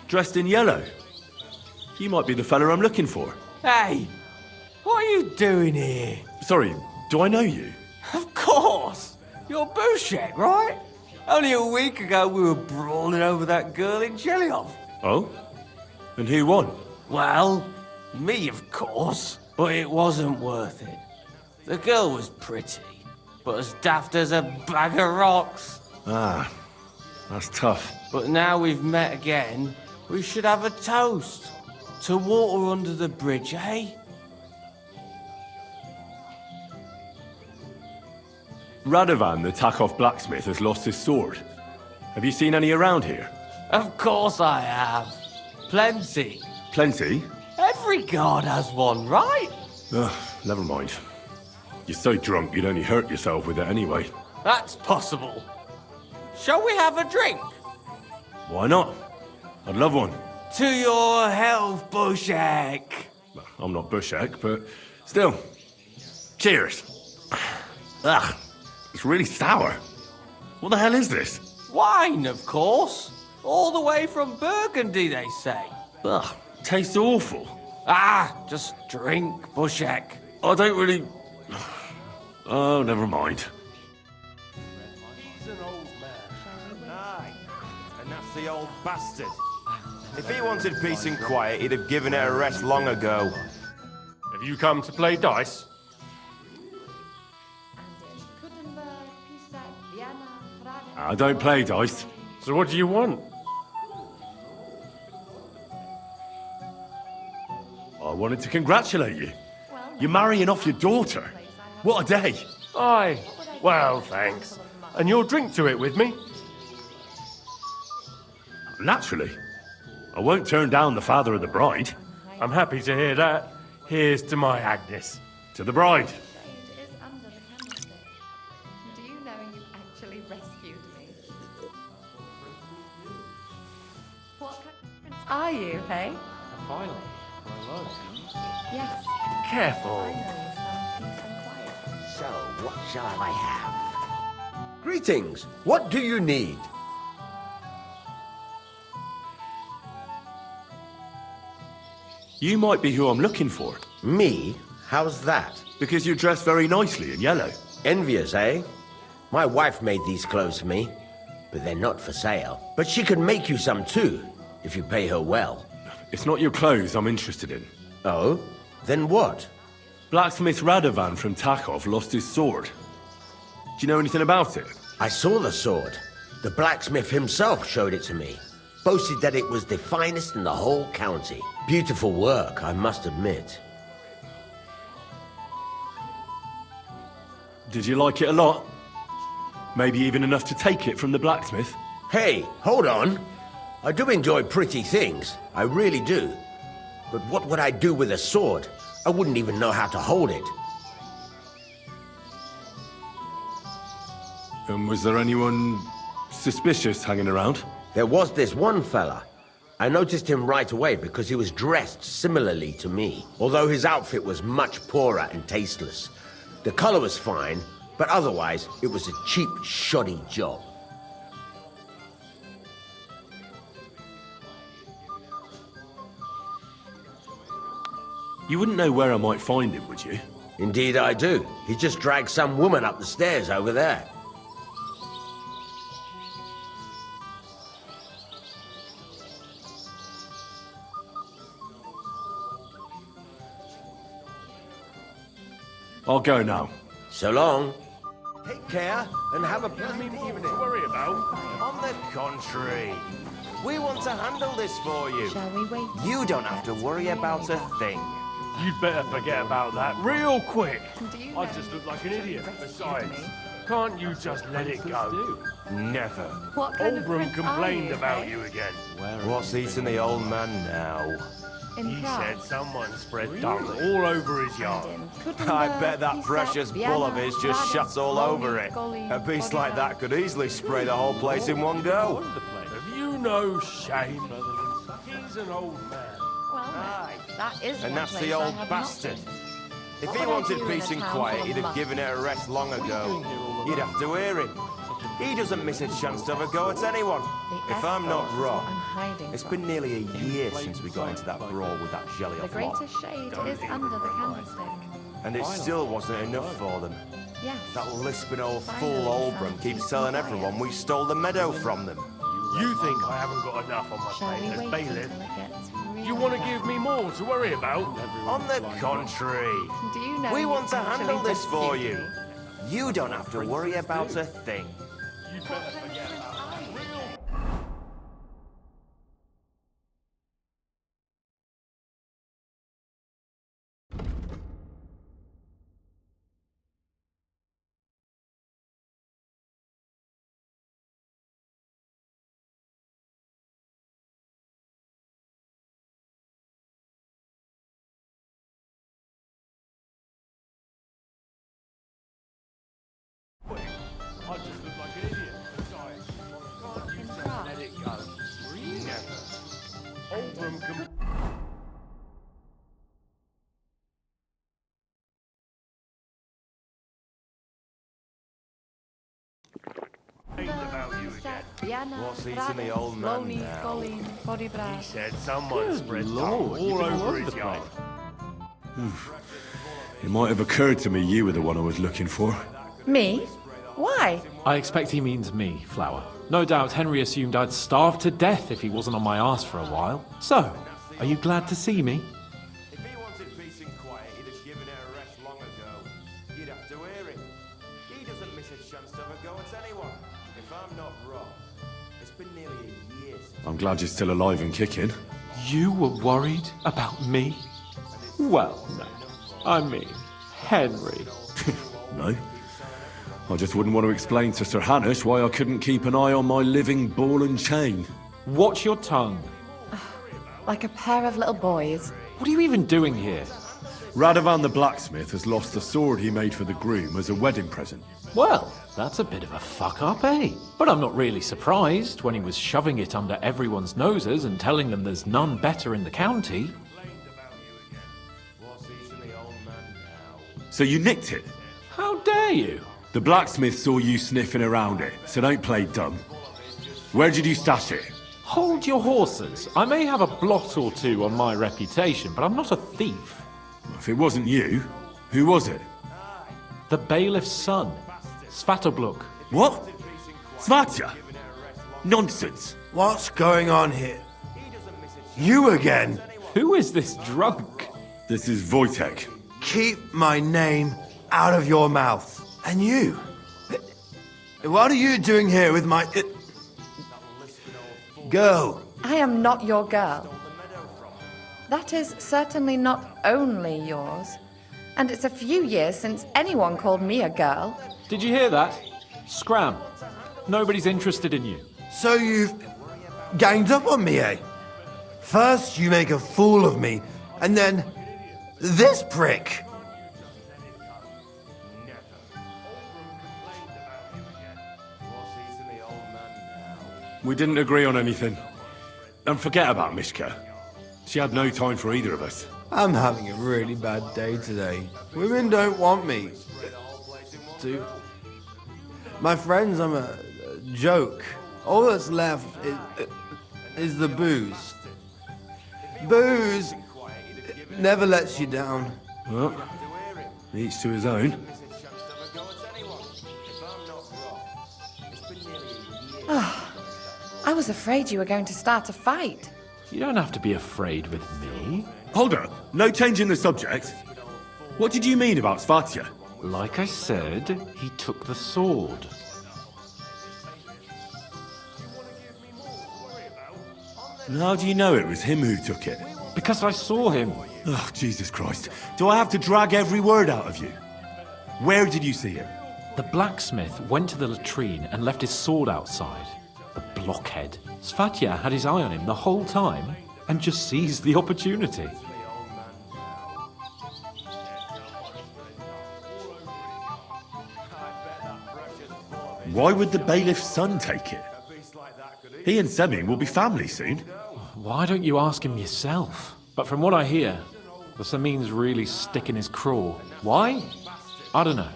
Dressed in yellow. You might be the fella I'm looking for. Hey! What are you doing here? Sorry, do I know you? Of course! You're Bouchet, right? Only a week ago we were brawling over that girl in Jellyhoff. Oh? And who won? Well, me, of course. But it wasn't worth it. The girl was pretty, but as daft as a bag of rocks. Ah, that's tough. But now we've met again, we should have a toast. To water under the bridge, eh? Radovan, the Takov blacksmith, has lost his sword. Have you seen any around here? Of course I have. Plenty. Plenty? Every god has one, right? Ugh, never mind. You're so drunk you'd only hurt yourself with it anyway. That's possible. Shall we have a drink? Why not? I'd love one. To your health, Bushek. I'm not Bushek, but still. Cheers. Ugh, it's really sour. What the hell is this? Wine, of course. All the way from Burgundy, they say. Ugh, tastes awful. Ah, just drink, Bushek. I don't really... Oh, never mind. He's an old man. Aye, and that's the old bastard. If he wanted peace and quiet, he'd have given it a rest long ago. Have you come to play dice? I don't play dice. So what do you want? I wanted to congratulate you. You're marrying off your daughter. What a day. Aye. Well, thanks. And you'll drink to it with me? Naturally. I won't turn down the father of the bride. I'm happy to hear that. Here's to my Agnes. To the bride. Do you know you actually rescued me? What kind of difference are you, hey? Finally. Yes. Careful. So, what shall I have? Greetings. What do you need? You might be who I'm looking for. Me? How's that? Because you dress very nicely in yellow. Envious, eh? My wife made these clothes for me, but they're not for sale. But she can make you some too, if you pay her well. It's not your clothes I'm interested in. Oh? Then what? Blacksmith Radovan from Takov lost his sword. Do you know anything about it? I saw the sword. The blacksmith himself showed it to me. Boasted that it was the finest in the whole county. Beautiful work, I must admit. Did you like it a lot? Maybe even enough to take it from the blacksmith? Hey, hold on. I do enjoy pretty things. I really do. But what would I do with a sword? I wouldn't even know how to hold it. And was there anyone suspicious hanging around? There was this one fella. I noticed him right away because he was dressed similarly to me, although his outfit was much poorer and tasteless. The color was fine, but otherwise it was a cheap, shoddy job. You wouldn't know where I might find him, would you? Indeed I do. He just dragged some woman up the stairs over there. I'll go now. So long. Take care and have a pleasant evening. To worry about. On the contrary, we want to handle this for you. Shall we wait? You don't have to worry about a thing. You'd better forget about that real quick. Do you I know just look you like an should have idiot. rescued Besides, me? can't you just let it go? Never. What kind of Oldram prince complained are you, about hey? you again. What's eating the old man now? In He Prague. said someone spread dung all over his yard. I bet that precious bull of his just shut all over it. A beast like that could easily spray the whole place in one go. Have you no shame? He's an old man. Well, that is And one that's place the I old have not bastard. been. If What he would I wanted do in peace a and town quiet, full he'd of have given it a rest long ago. You'd have to hear him. He doesn't miss a chance to have a go at anyone. If I'm not wrong, it's been nearly a year since we got into that brawl with that jelly The off lot. greatest shade is under the candlestick. And it still wasn't enough for them. Yes. That lisping old Finally, fool Oldram some keeps peace telling and everyone quiet. we stole the meadow from them. You think I haven't got enough on my Shall we plate as wait bailiff? until it gets really You want to bad? give me more to worry about? On the contrary, Do you know we you want to actually handle this for rescued you. me? You don't have to worry about a thing. You'd better forget about I just look like an idiot. Besides, can't you just let it go? Never. Oldram complained about you again. What's eating the old man now? He said someone spread dung all over his yard. It might have occurred to me you were the one I was looking for. Me? Why? I expect he means me, Flower. No doubt Henry assumed I'd starve to death if he wasn't on my ass for a while. So, are you glad to see me? If he wanted peace and quiet, he'd have given it a rest long ago. You'd have to hear him. He doesn't miss a chance to have a go at anyone. If I'm not wrong, it's been nearly a year since... I'm glad you're still alive and kicking. You were worried about me? Well, no. I mean, Henry. No. I just wouldn't want to explain to Sir Hanush why I couldn't keep an eye on my living ball and chain. Watch your tongue. Like a pair of little boys. What are you even doing here? Radovan the blacksmith has lost the sword he made for the groom as a wedding present. Well, that's a bit of a fuck-up, eh? But I'm not really surprised when he was shoving it under everyone's noses and telling them there's none better in the county. So you nicked it? How dare you? The blacksmith saw you sniffing around it, so don't play dumb. Where did you stash it? Hold your horses. I may have a blot or two on my reputation, but I'm not a thief. If it wasn't you, who was it? The bailiff's son, Svatobluk. What? Svatya? Nonsense. What's going on here? You again? Who is this drunk? This is Wojtek. Keep my name out of your mouth. And you? What are you doing here with my... girl? I am not your girl. That is certainly not only yours. And it's a few years since anyone called me a girl. Did you hear that? Scram. Nobody's interested in you. So you've ganged up on me, eh? First you make a fool of me, and then this prick. We didn't agree on anything. And forget about Mishka. She had no time for either of us. I'm having a really bad day today. Women don't want me. My friends, I'm a joke. All that's left is the booze. Booze never lets you down. Well, each to his own. I was afraid you were going to start a fight. You don't have to be afraid with me. Hold up. No change in the subject. What did you mean about Svatya? Like I said, he took the sword. And how do you know it was him who took it? Because I saw him. Oh, Jesus Christ. Do I have to drag every word out of you? Where did you see him? The blacksmith went to the latrine and left his sword outside. The blockhead. Svatya had his eye on him the whole time and just seized the opportunity. Why would the bailiff's son take it? He and Semi will be family soon. Why don't you ask him yourself? But from what I hear, the Samin's really sticking his craw. Why? I don't know.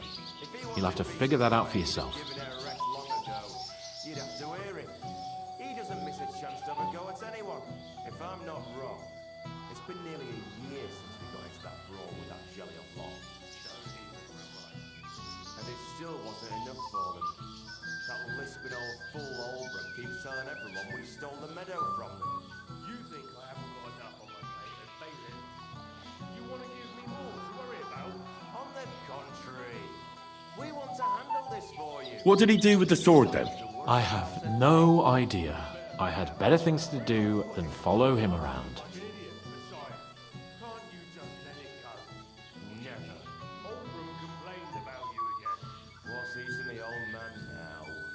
You'll have to figure that out for yourself. What did he do with the sword then? I have no idea. I had better things to do than follow him around.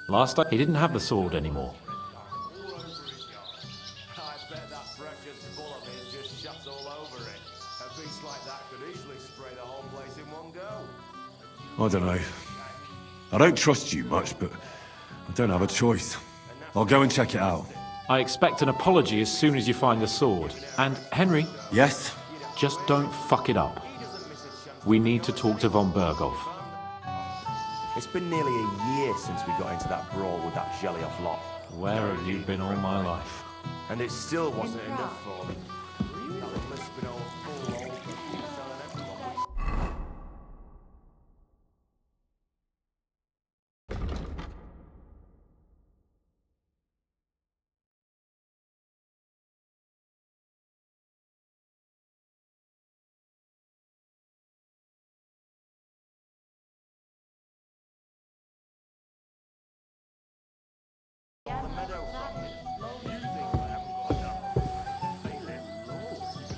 Last time, he didn't have the sword anymore. I don't know. I don't trust you much, but I don't have a choice. I'll go and check it out. I expect an apology as soon as you find the sword. And, Henry? Yes? Just don't fuck it up. We need to talk to von Berghoff. It's been nearly a year since we got into that brawl with that jelly-off lot. Where have you been all my life? And it still wasn't enough for them. That lisping old fool old keeps telling everyone we...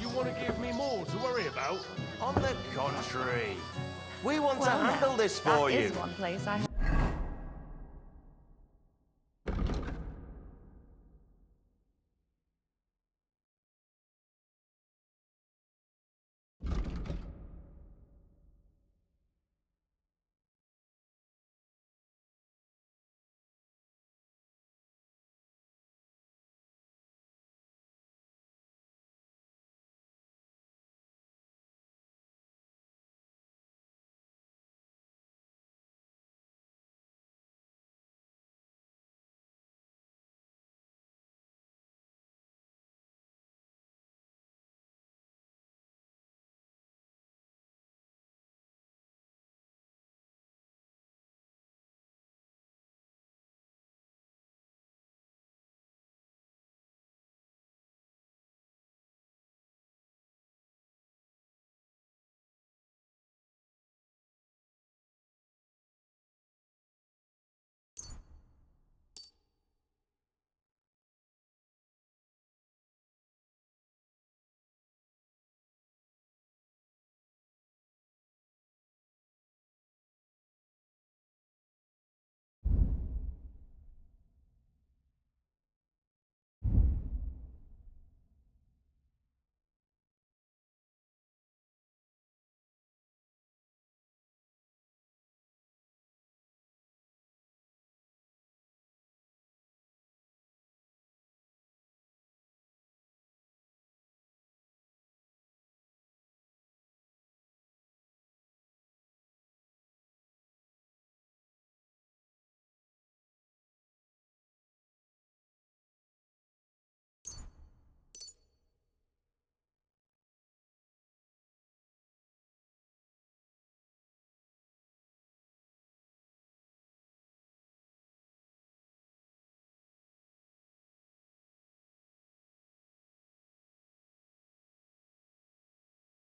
You want to give me more to worry about? On the contrary, we want to handle this for you. That is one place I have...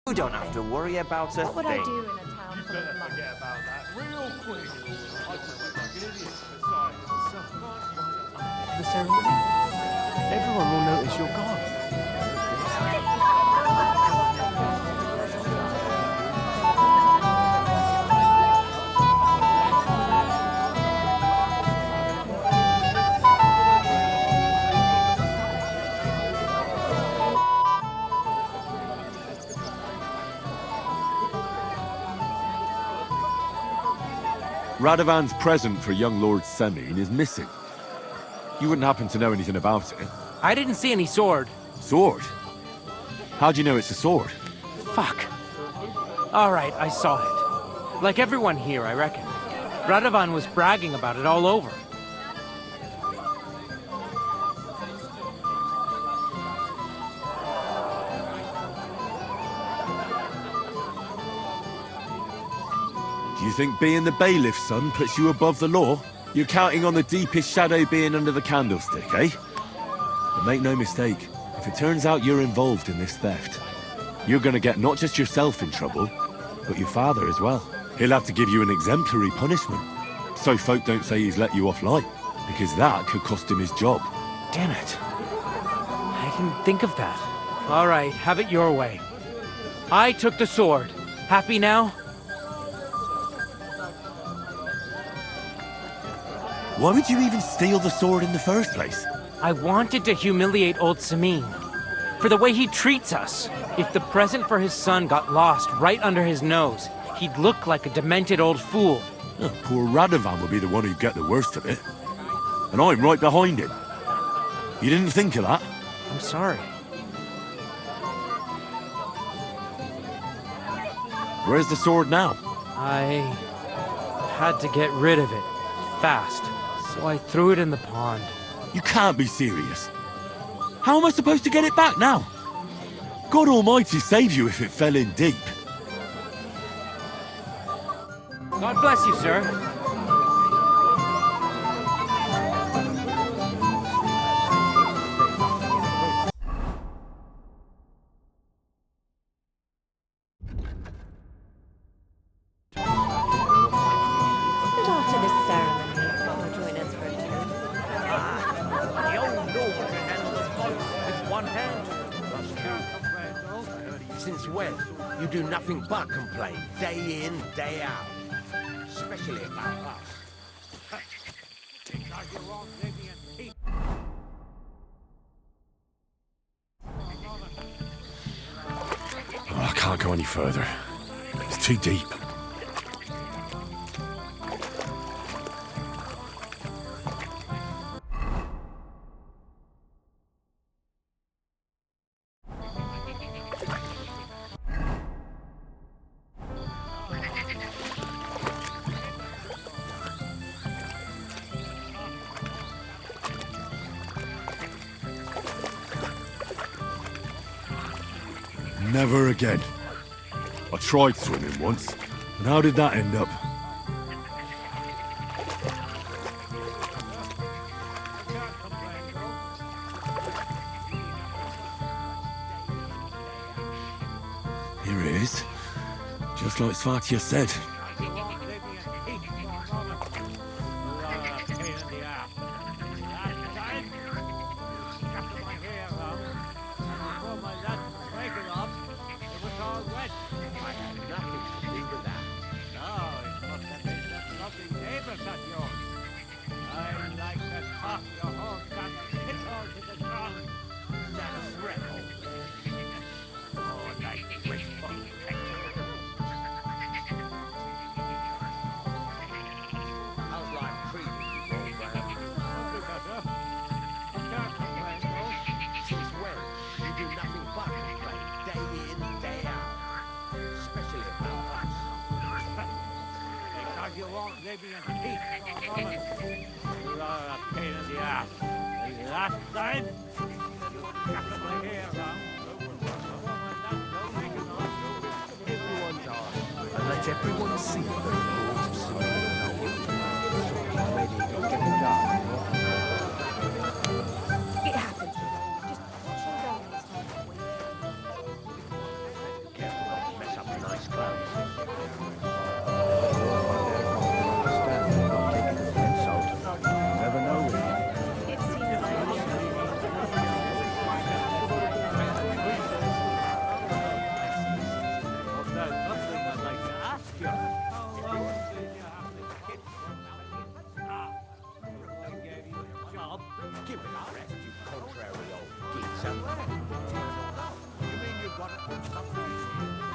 You don't have to worry about a What would I thing. do in a town full of monks? Forget about that real quick. I just look like an idiot. Besides, The ceremony? Everyone will notice you're gone. Radovan's present for young Lord Semine is missing. You wouldn't happen to know anything about it? I didn't see any sword. Sword? How do you know it's a sword? Fuck. All right, I saw it. Like everyone here, I reckon. Radovan was bragging about it all over. Do you think being the bailiff's son puts you above the law? You're counting on the deepest shadow being under the candlestick, eh? But make no mistake, if it turns out you're involved in this theft, you're gonna get not just yourself in trouble, but your father as well. He'll have to give you an exemplary punishment, so folk don't say he's let you off light, because that could cost him his job. Damn it. I didn't think of that. All right, have it your way. I took the sword. Happy now? Why would you even steal the sword in the first place? I wanted to humiliate old Semine. For the way he treats us. If the present for his son got lost right under his nose, he'd look like a demented old fool. Oh, poor Radovan would be the one who'd get the worst of it. And I'm right behind him. You didn't think of that? I'm sorry. Where's the sword now? I had to get rid of it. Fast. So I threw it in the pond. You can't be serious. How am I supposed to get it back now? God Almighty save you if it fell in deep. God bless you, sir. But after this ceremony, come and join us for a toast. The old lord can handle the boats with one hand. Since when? You do nothing but complain, day in, day out. Especially about us. Oh, I can't go any further. It's too deep. Never again. I tried swimming once, and how did that end up? Here it is. Just like Svatya said. And let everyone see the lords of Semine. Ready to get it done. It happened. Just watch your going this time.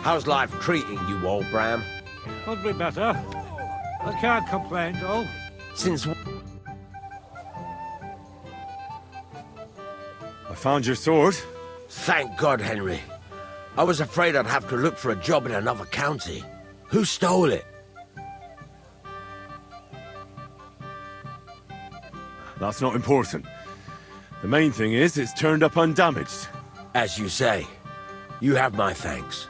How's life treating you, old Bram? Could be better. I can't complain, though. Since I found your sword. Thank God, Henry. I was afraid I'd have to look for a job in another county. Who stole it? That's not important. The main thing is it's turned up undamaged. As you say, you have my thanks.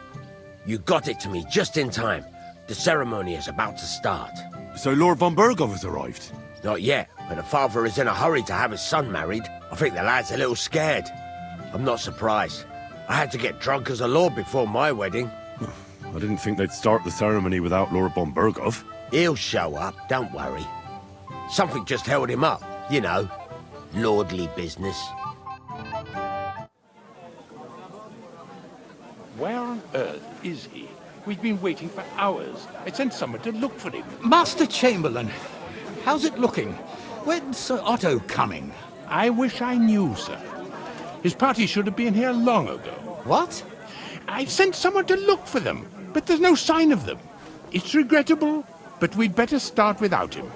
You got it to me just in time. The ceremony is about to start. So Lord von Burgov has arrived? Not yet, but the father is in a hurry to have his son married. I think the lad's a little scared. I'm not surprised. I had to get drunk as a lord before my wedding. I didn't think they'd start the ceremony without Lord von Burgov. He'll show up, don't worry. Something just held him up, you know. Lordly business. Where on earth is he? We've been waiting for hours. I sent someone to look for him. Master Chamberlain, how's it looking? When's Sir Otto coming? I wish I knew, sir. His party should have been here long ago. What? I sent someone to look for them, but there's no sign of them. It's regrettable, but we'd better start without him.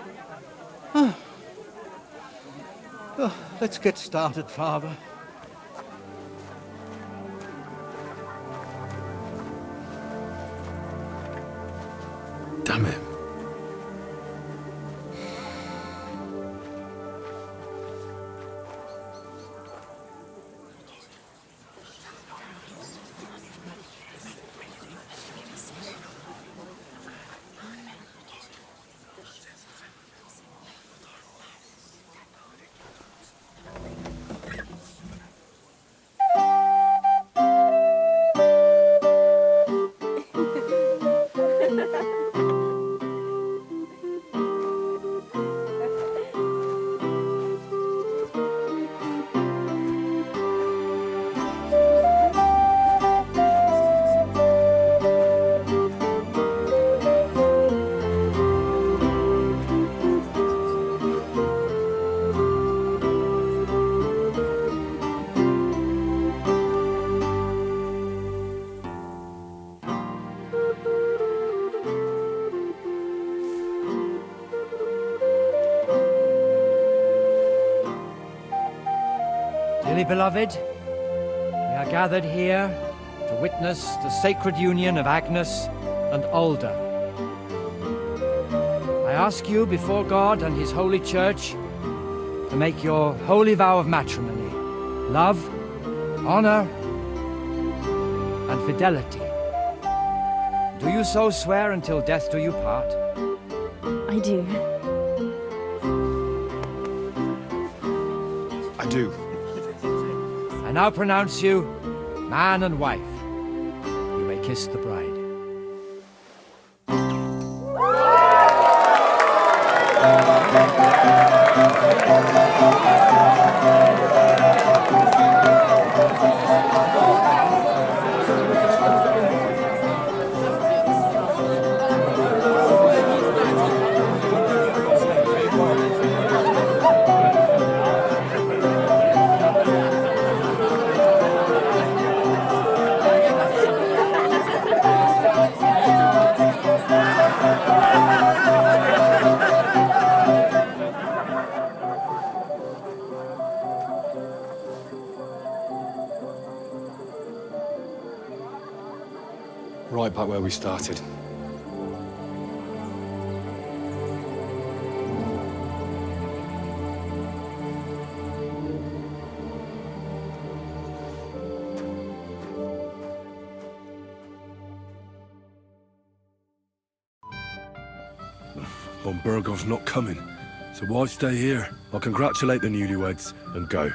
Let's get started, Father. Damn it. Dearly beloved, we are gathered here to witness the sacred union of Agnes and Alda. I ask you before God and His holy church to make your holy vow of matrimony, love, honor, and fidelity. Do you so swear until death do you part? I do. I do. I now pronounce you man and wife. You may kiss the bride. Right back where we started. Von Burgov's not coming, so why stay here? I'll congratulate the newlyweds and go.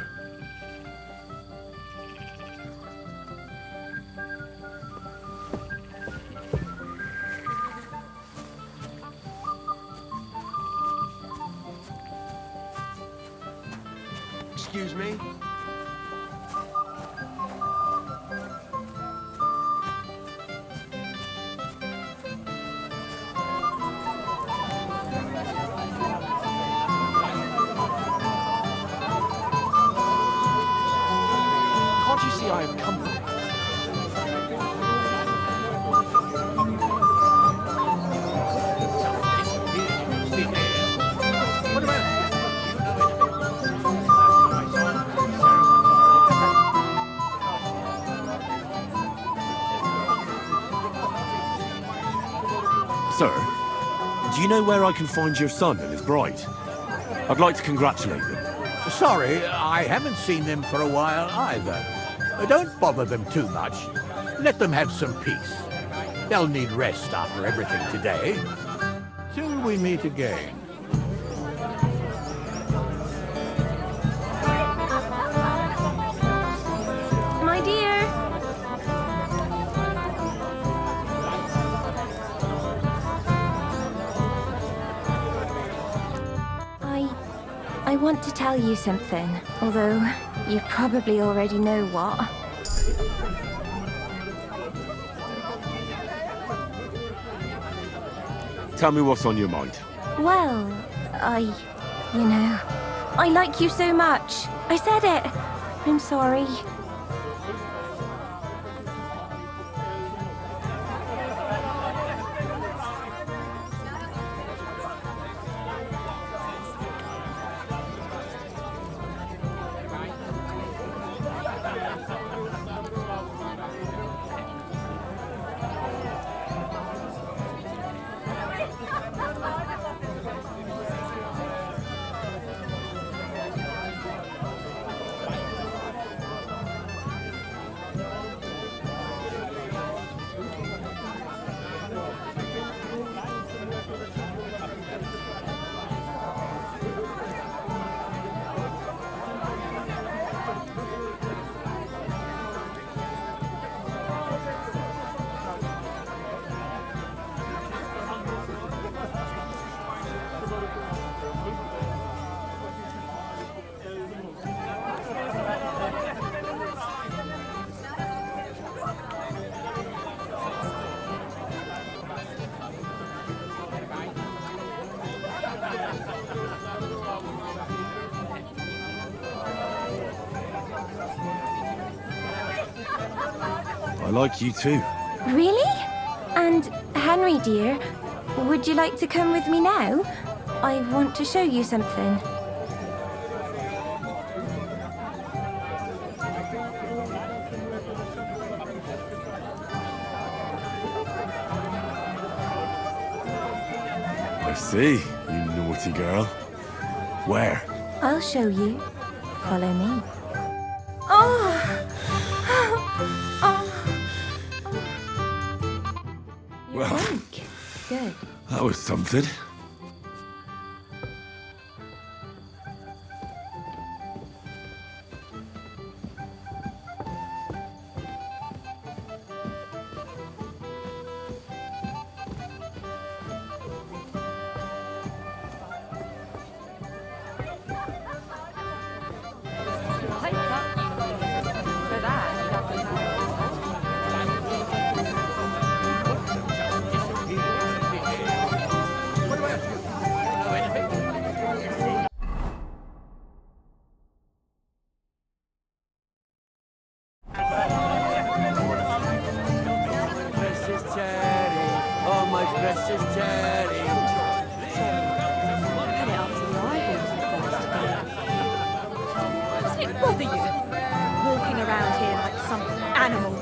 Excuse me? Can't you see I have company? Sir, do you know where I can find your son and his bride? I'd like to congratulate them. Sorry, I haven't seen them for a while either. Don't bother them too much. Let them have some peace. They'll need rest after everything today. Till we meet again. My dear. I want to tell you something, although you probably already know what. Tell me what's on your mind. Well, I like you so much. I said it. I'm sorry. I like you too. Really? And Henry, dear, would you like to come with me now? I want to show you something. I see, you naughty girl. Where? I'll show you. Follow me. Oh! Well, Good. that was something. Bother you walking around here like some animal.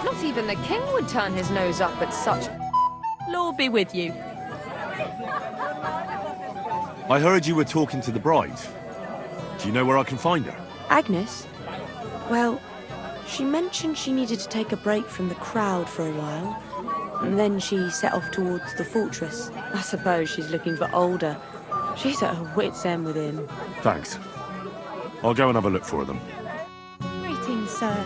Not even the king would turn his nose up at such... Lord be with you. I heard you were talking to the bride. Do you know where I can find her? Agnes? Well, she mentioned she needed to take a break from the crowd for a while. And then she set off towards the fortress. I suppose she's looking for Older. She's at her wit's end with him. Thanks. I'll go and have a look for them. Greetings, sir.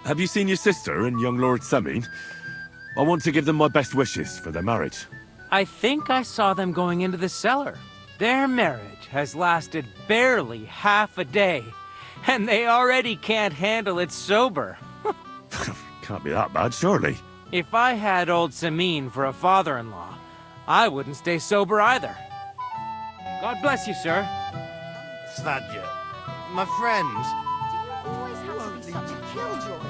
Have you seen your sister and young Lord Semin? I want to give them my best wishes for their marriage. I think I saw them going into the cellar. Their marriage has lasted barely half a day, and they already can't handle it sober. Can't be that bad, surely. If I had old Samin for a father-in-law, I wouldn't stay sober either. God bless you, sir. Sladja, my friend. Always have to be such a killjoy.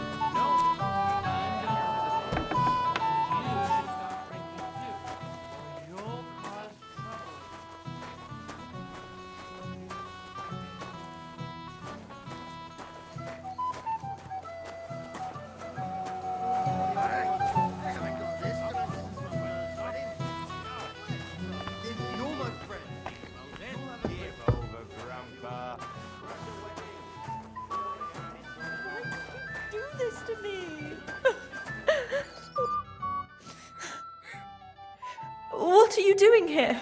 Do this to me. What are you doing here?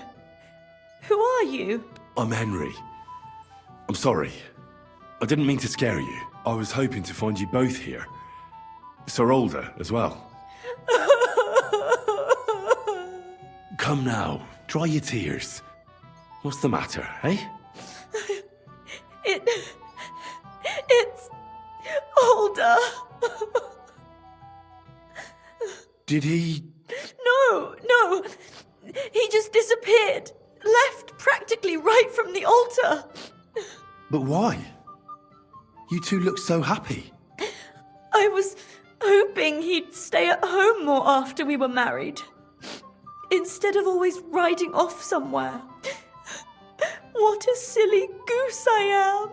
Who are you? I'm Henry. I'm sorry. I didn't mean to scare you. I was hoping to find you both here. Sir Older as well. Come now, dry your tears. What's the matter, eh? It's Older. Did he... No. He just disappeared. Left practically right from the altar. But why? You two look so happy. I was hoping he'd stay at home more after we were married. Instead of always riding off somewhere. What a silly goose I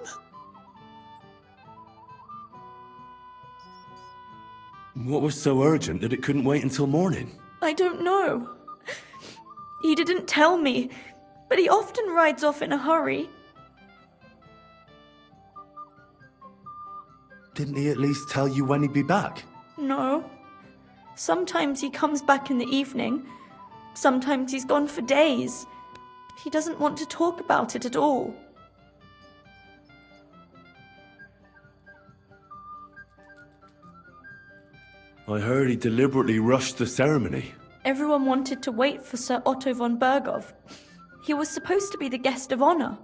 am. What was so urgent that it couldn't wait until morning? I don't know. He didn't tell me, but he often rides off in a hurry. Didn't he at least tell you when he'd be back? No. Sometimes he comes back in the evening. Sometimes he's gone for days. He doesn't want to talk about it at all. I heard he deliberately rushed the ceremony. Everyone wanted to wait for Sir Otto von Berghoff. He was supposed to be the guest of honor.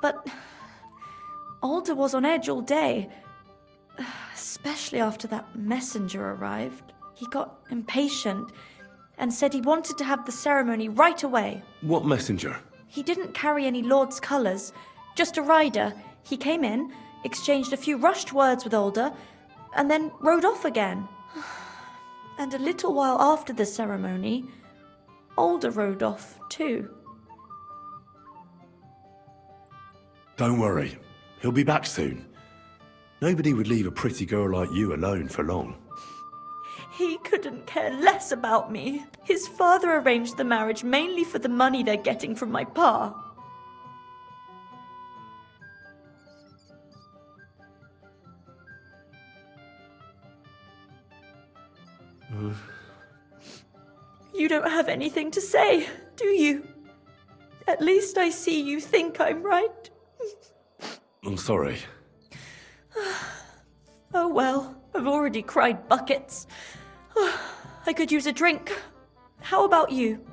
But Alder was on edge all day. Especially after that messenger arrived. He got impatient and said he wanted to have the ceremony right away. What messenger? He didn't carry any lord's colours, just a rider. He came in, exchanged a few rushed words with Alder, and then rode off again. And a little while after the ceremony, Alder rode off too. Don't worry, he'll be back soon. Nobody would leave a pretty girl like you alone for long. He couldn't care less about me. His father arranged the marriage mainly for the money they're getting from my pa. You don't have anything to say, do you? At least I see you think I'm right. I'm sorry. Oh well, I've already cried buckets. I could use a drink. How about you?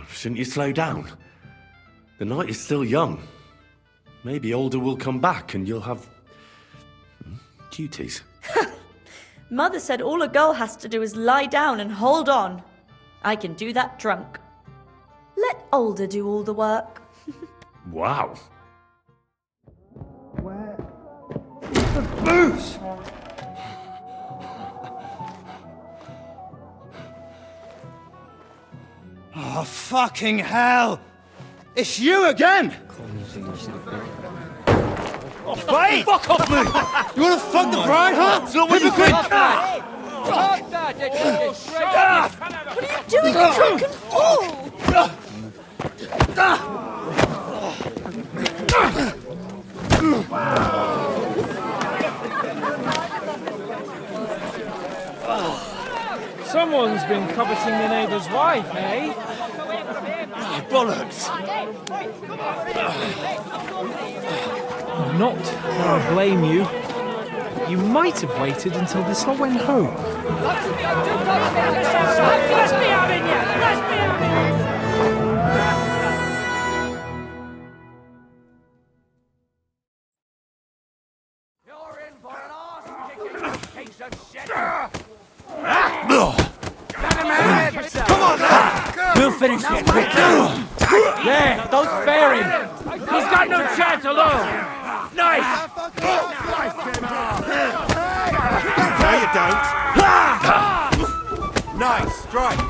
Shouldn't you slow down? The night is still young. Maybe Alder will come back and you'll have... duties. Mother said all a girl has to do is lie down and hold on. I can do that drunk. Let Alder do all the work. Wow. of booze! Oh, fucking hell! It's you again! Oh, fight! Fuck off me! You wanna fuck the bride, huh? It's not what you think! What are you doing, you drunken fool? Someone's been coveting your neighbour's wife, eh? Bollocks! Not that I blame you. You might have waited until this all went home. Come on, lad! We'll finish this quickly. There, don't spare him! He's got no chance alone! Nice! No, you don't. Nice strike.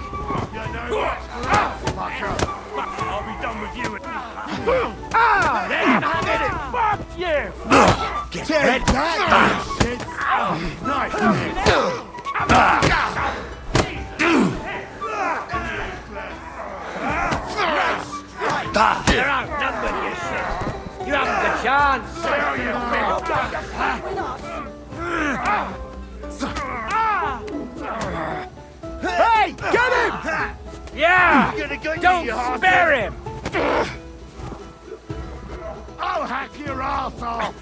I'll be done with you. Fuck you! Get ready. Nice. You're outnumbered, you shit! You haven't a chance! Hey, get him! Yeah! Don't spare him! I'll hack your ass off.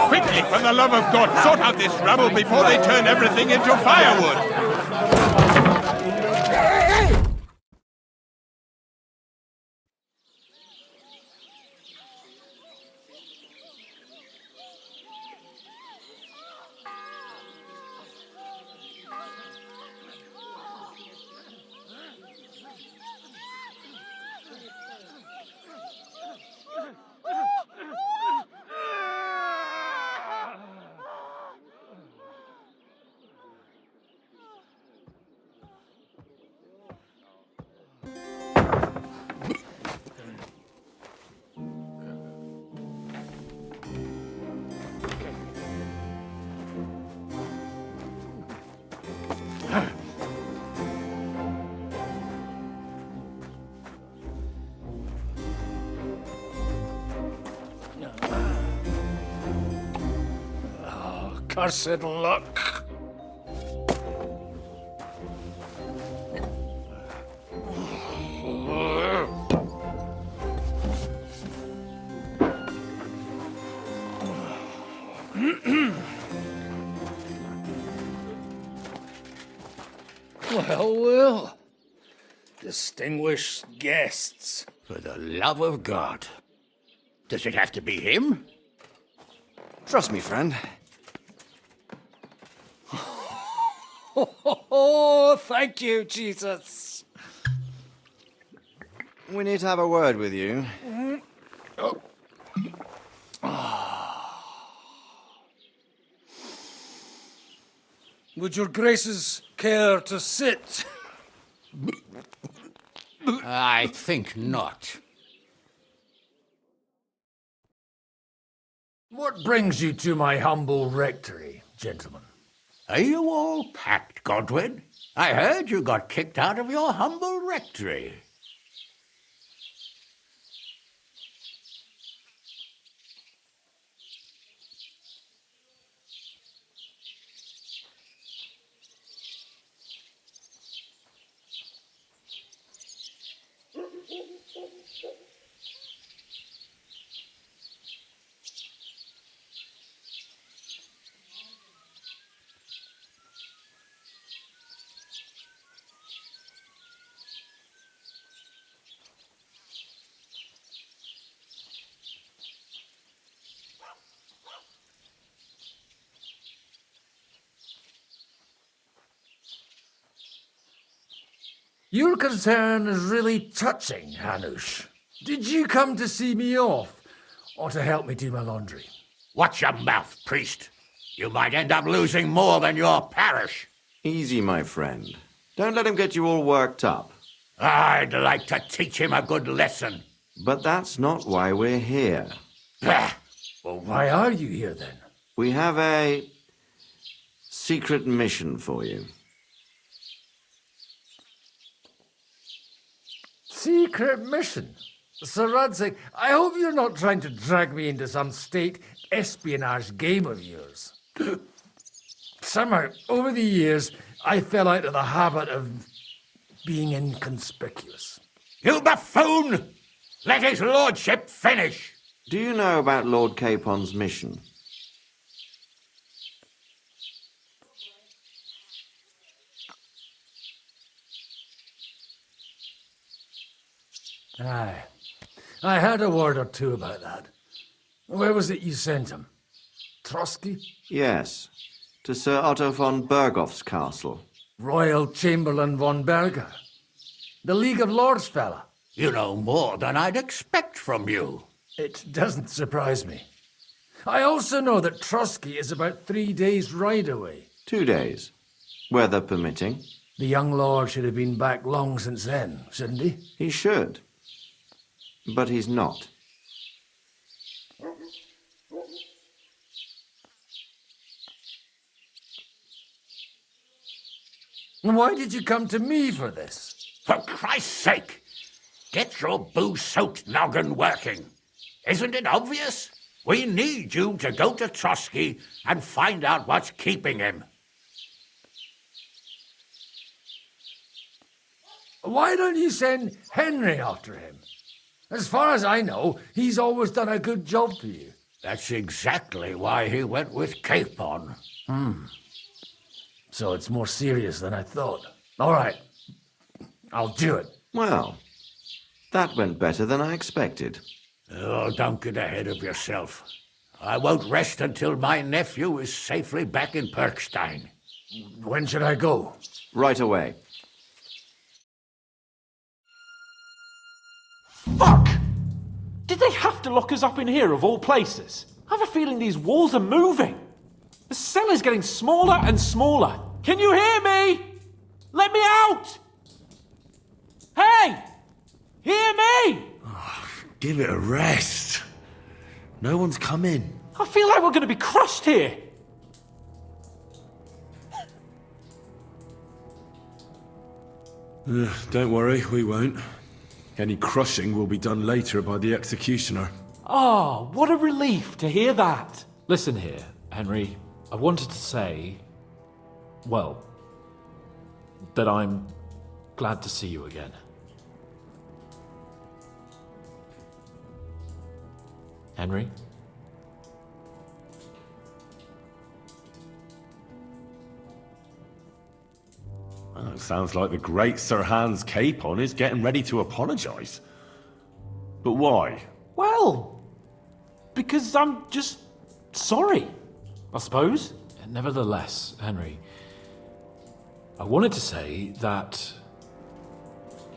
Quickly, for the love of God, sort out this rabble before they turn everything into firewood! Cursed luck. Well, well. Distinguished guests. For the love of God. Does it have to be him? Trust me, friend. Oh, thank you, Jesus. We need to have a word with you. Would your graces care to sit? I think not. What brings you to my humble rectory, gentlemen? Are you all packed, Godwin? I heard you got kicked out of your humble rectory. Your concern is really touching, Hanush. Did you come to see me off, or to help me do my laundry? Watch your mouth, priest. You might end up losing more than your parish. Easy, my friend. Don't let him get you all worked up. I'd like to teach him a good lesson. But that's not why we're here. Bah! Well, why are you here then? We have a secret mission for you. Secret mission? Sir Radzig, I hope you're not trying to drag me into some state espionage game of yours. Somehow, over the years, I fell out of the habit of being inconspicuous. You buffoon! Let his lordship finish! Do you know about Lord Capon's mission? Aye. I heard a word or two about that. Where was it you sent him? Trotsky? Yes. To Sir Otto von Bergoff's castle. Royal Chamberlain von Berger. The League of Lords fella. You know more than I'd expect from you. It doesn't surprise me. I also know that Trotsky is about 3 days' ride away. 2 days. Weather permitting. The young lord should have been back long since then, shouldn't he? He should. But he's not. And why did you come to me for this? For Christ's sake! Get your booze-soaked noggin working. Isn't it obvious? We need you to go to Trotsky and find out what's keeping him. Why don't you send Henry after him? As far as I know, he's always done a good job for you. That's exactly why he went with Capon. So it's more serious than I thought. All right. I'll do it. Well, that went better than I expected. Oh, don't get ahead of yourself. I won't rest until my nephew is safely back in Perkstein. When should I go? Right away. Fuck! Did they have to lock us up in here of all places? I have a feeling these walls are moving. The cell is getting smaller and smaller. Can you hear me? Let me out! Hey! Hear me! Give it a rest. No one's come in. I feel like we're going to be crushed here. Don't worry, we won't. Any crushing will be done later by the executioner. Oh, what a relief to hear that. Listen here, Henry. I wanted to say, well, that I'm glad to see you again. Henry? Well, it sounds like the great Sir Hans Capon is getting ready to apologise. But why? Well, because I'm just sorry, I suppose. Nevertheless, Henry, I wanted to say that,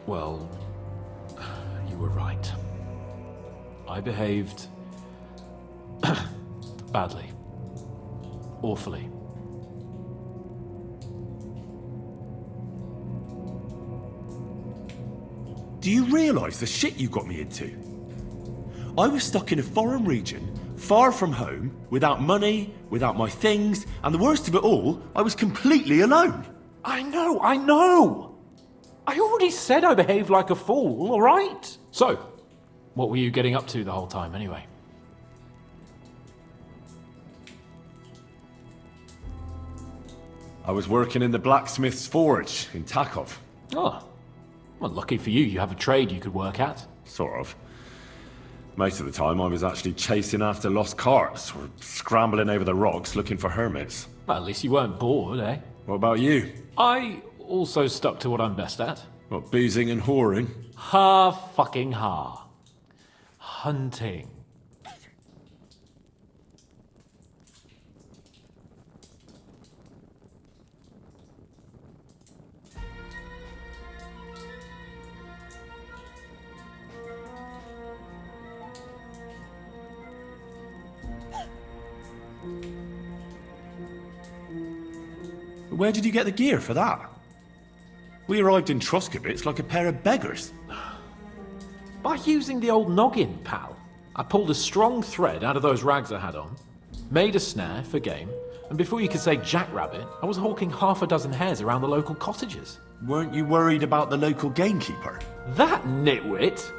well, you were right. I behaved badly. Awfully. Do you realise the shit you got me into? I was stuck in a foreign region, far from home, without money, without my things, and the worst of it all, I was completely alone. I know! I already said I behaved like a fool, all right? So, what were you getting up to the whole time, anyway? I was working in the blacksmith's forge in Takov. Oh, well, lucky for you, you have a trade you could work at. Sort of. Most of the time I was actually chasing after lost carts or scrambling over the rocks looking for hermits. Well, at least you weren't bored, eh? What about you? I also stuck to what I'm best at. What, boozing and whoring? Fucking hunting. Where did you get the gear for that? We arrived in Troskovitz like a pair of beggars. By using the old noggin, pal. I pulled a strong thread out of those rags I had on, made a snare for game, and before you could say jackrabbit, I was hawking half a dozen hares around the local cottages. Weren't you worried about the local gamekeeper? That nitwit!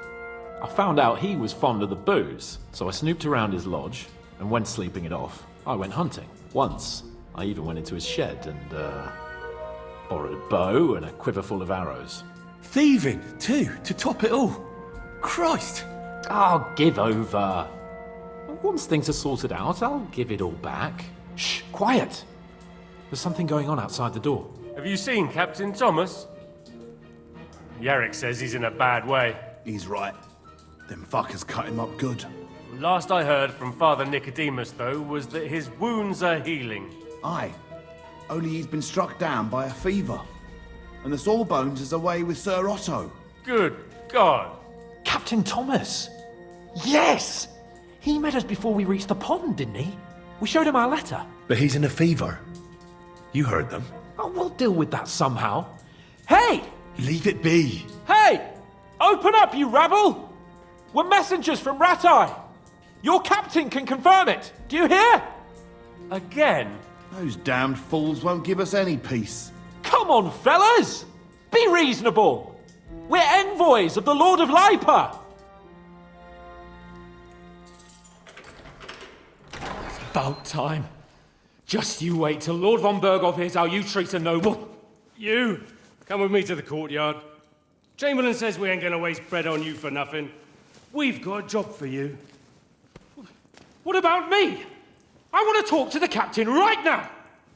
I found out he was fond of the booze, so I snooped around his lodge, and when sleeping it off, I went hunting. Once, I even went into his shed and, borrowed a bow and a quiver full of arrows. Thieving, too, to top it all. Christ! Oh, give over. Once things are sorted out, I'll give it all back. Shh, quiet! There's something going on outside the door. Have you seen Captain Thomas? Yarrick says he's in a bad way. He's right. Them fuckers cut him up good. Last I heard from Father Nicodemus, though, was that his wounds are healing. Aye. Only he's been struck down by a fever. And the Sawbones is away with Sir Otto. Good God! Captain Thomas! Yes! He met us before we reached the pond, didn't he? We showed him our letter. But he's in a fever. You heard them. Oh, we'll deal with that somehow. Hey! Leave it be. Hey! Open up, you rabble! We're messengers from Ratai. Your captain can confirm it. Do you hear? Again? Those damned fools won't give us any peace. Come on, fellas! Be reasonable! We're envoys of the Lord of Lipa! It's about time. Just you wait till Lord von Berghoff hears how you treat a noble. You! Come with me to the courtyard. Chamberlain says we ain't gonna waste bread on you for nothing. We've got a job for you. What about me? I want to talk to the captain right now!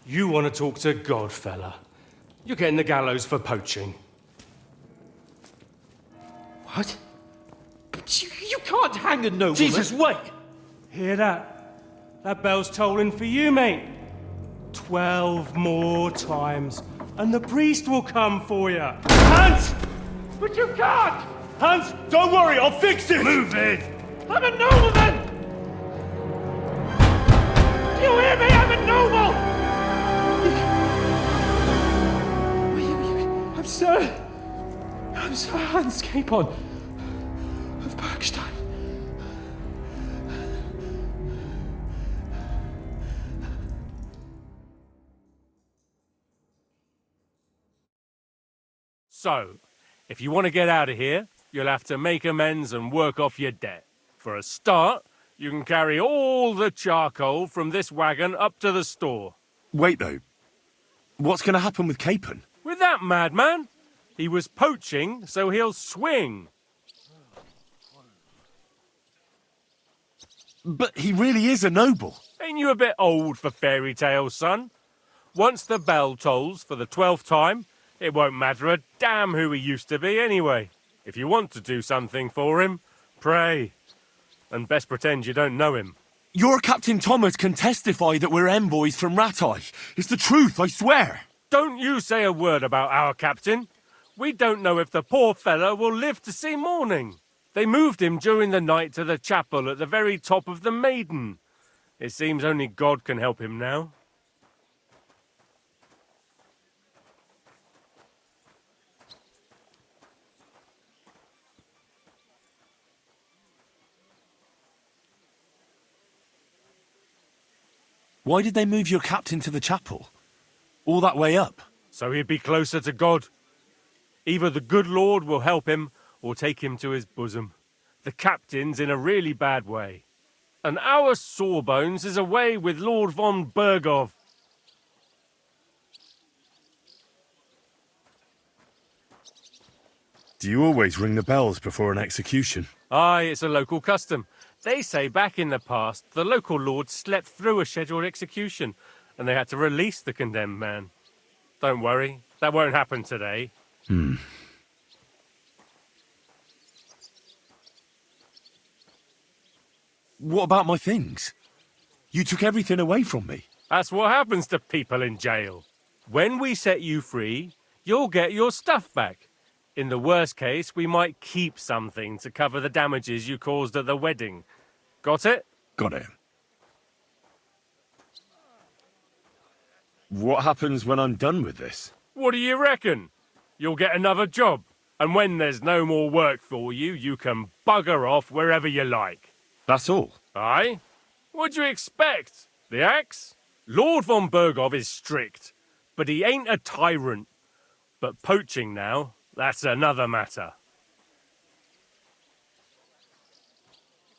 You want to talk to God, fella. You're getting the gallows for poaching. What? But you can't hang a nobleman. Jesus, wait! Hear that? That bell's tolling for you, mate. 12 more times, and the priest will come for you. Hans! But you can't! Hans, don't worry, I'll fix it! Move it! I'm a nobleman! Do you hear me? I'm a noble! I'm Sir Hans Capon of Bergstein. So, if you want to get out of here, you'll have to make amends and work off your debt. For a start, you can carry all the charcoal from this wagon up to the store. Wait, though. What's going to happen with Capon? With that madman? He was poaching, so he'll swing. But he really is a noble. Ain't you a bit old for fairy tales, son? Once the bell tolls for the 12th time, it won't matter a damn who he used to be anyway. If you want to do something for him, pray. And best pretend you don't know him. Your Captain Thomas can testify that we're envoys from Ratai. It's the truth, I swear. Don't you say a word about our captain. We don't know if the poor fellow will live to see morning. They moved him during the night to the chapel at the very top of the Maiden. It seems only God can help him now. Why did they move your captain to the chapel? All that way up? So he'd be closer to God. Either the good Lord will help him, or take him to his bosom. The captain's in a really bad way. And our Sawbones is away with Lord von Berghoff. Do you always ring the bells before an execution? Aye, it's a local custom. They say back in the past, the local lord slept through a scheduled execution, and they had to release the condemned man. Don't worry, that won't happen today. What about my things? You took everything away from me. That's what happens to people in jail. When we set you free, you'll get your stuff back. In the worst case, we might keep something to cover the damages you caused at the wedding. Got it? Got it. What happens when I'm done with this? What do you reckon? You'll get another job, and when there's no more work for you, you can bugger off wherever you like. That's all? Aye? What'd you expect? The axe? Lord von Bergov is strict, but he ain't a tyrant. But poaching now, that's another matter.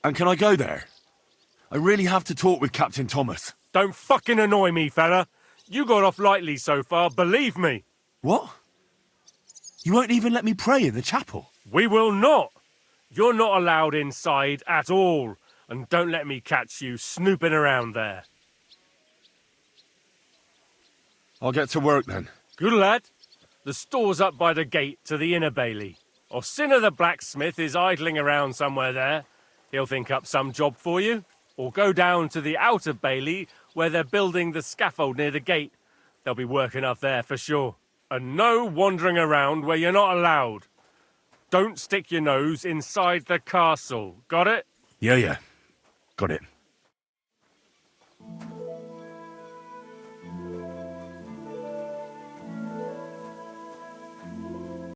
And can I go there? I really have to talk with Captain Thomas. Don't fucking annoy me, fella. You got off lightly so far, believe me. What? You won't even let me pray in the chapel? We will not. You're not allowed inside at all. And don't let me catch you snooping around there. I'll get to work then. Good lad. The store's up by the gate to the inner bailey. Orsina the blacksmith is idling around somewhere there. He'll think up some job for you. Or go down to the outer bailey where they're building the scaffold near the gate. They'll be working up there for sure. And no wandering around where you're not allowed. Don't stick your nose inside the castle. Got it? Yeah. Got it.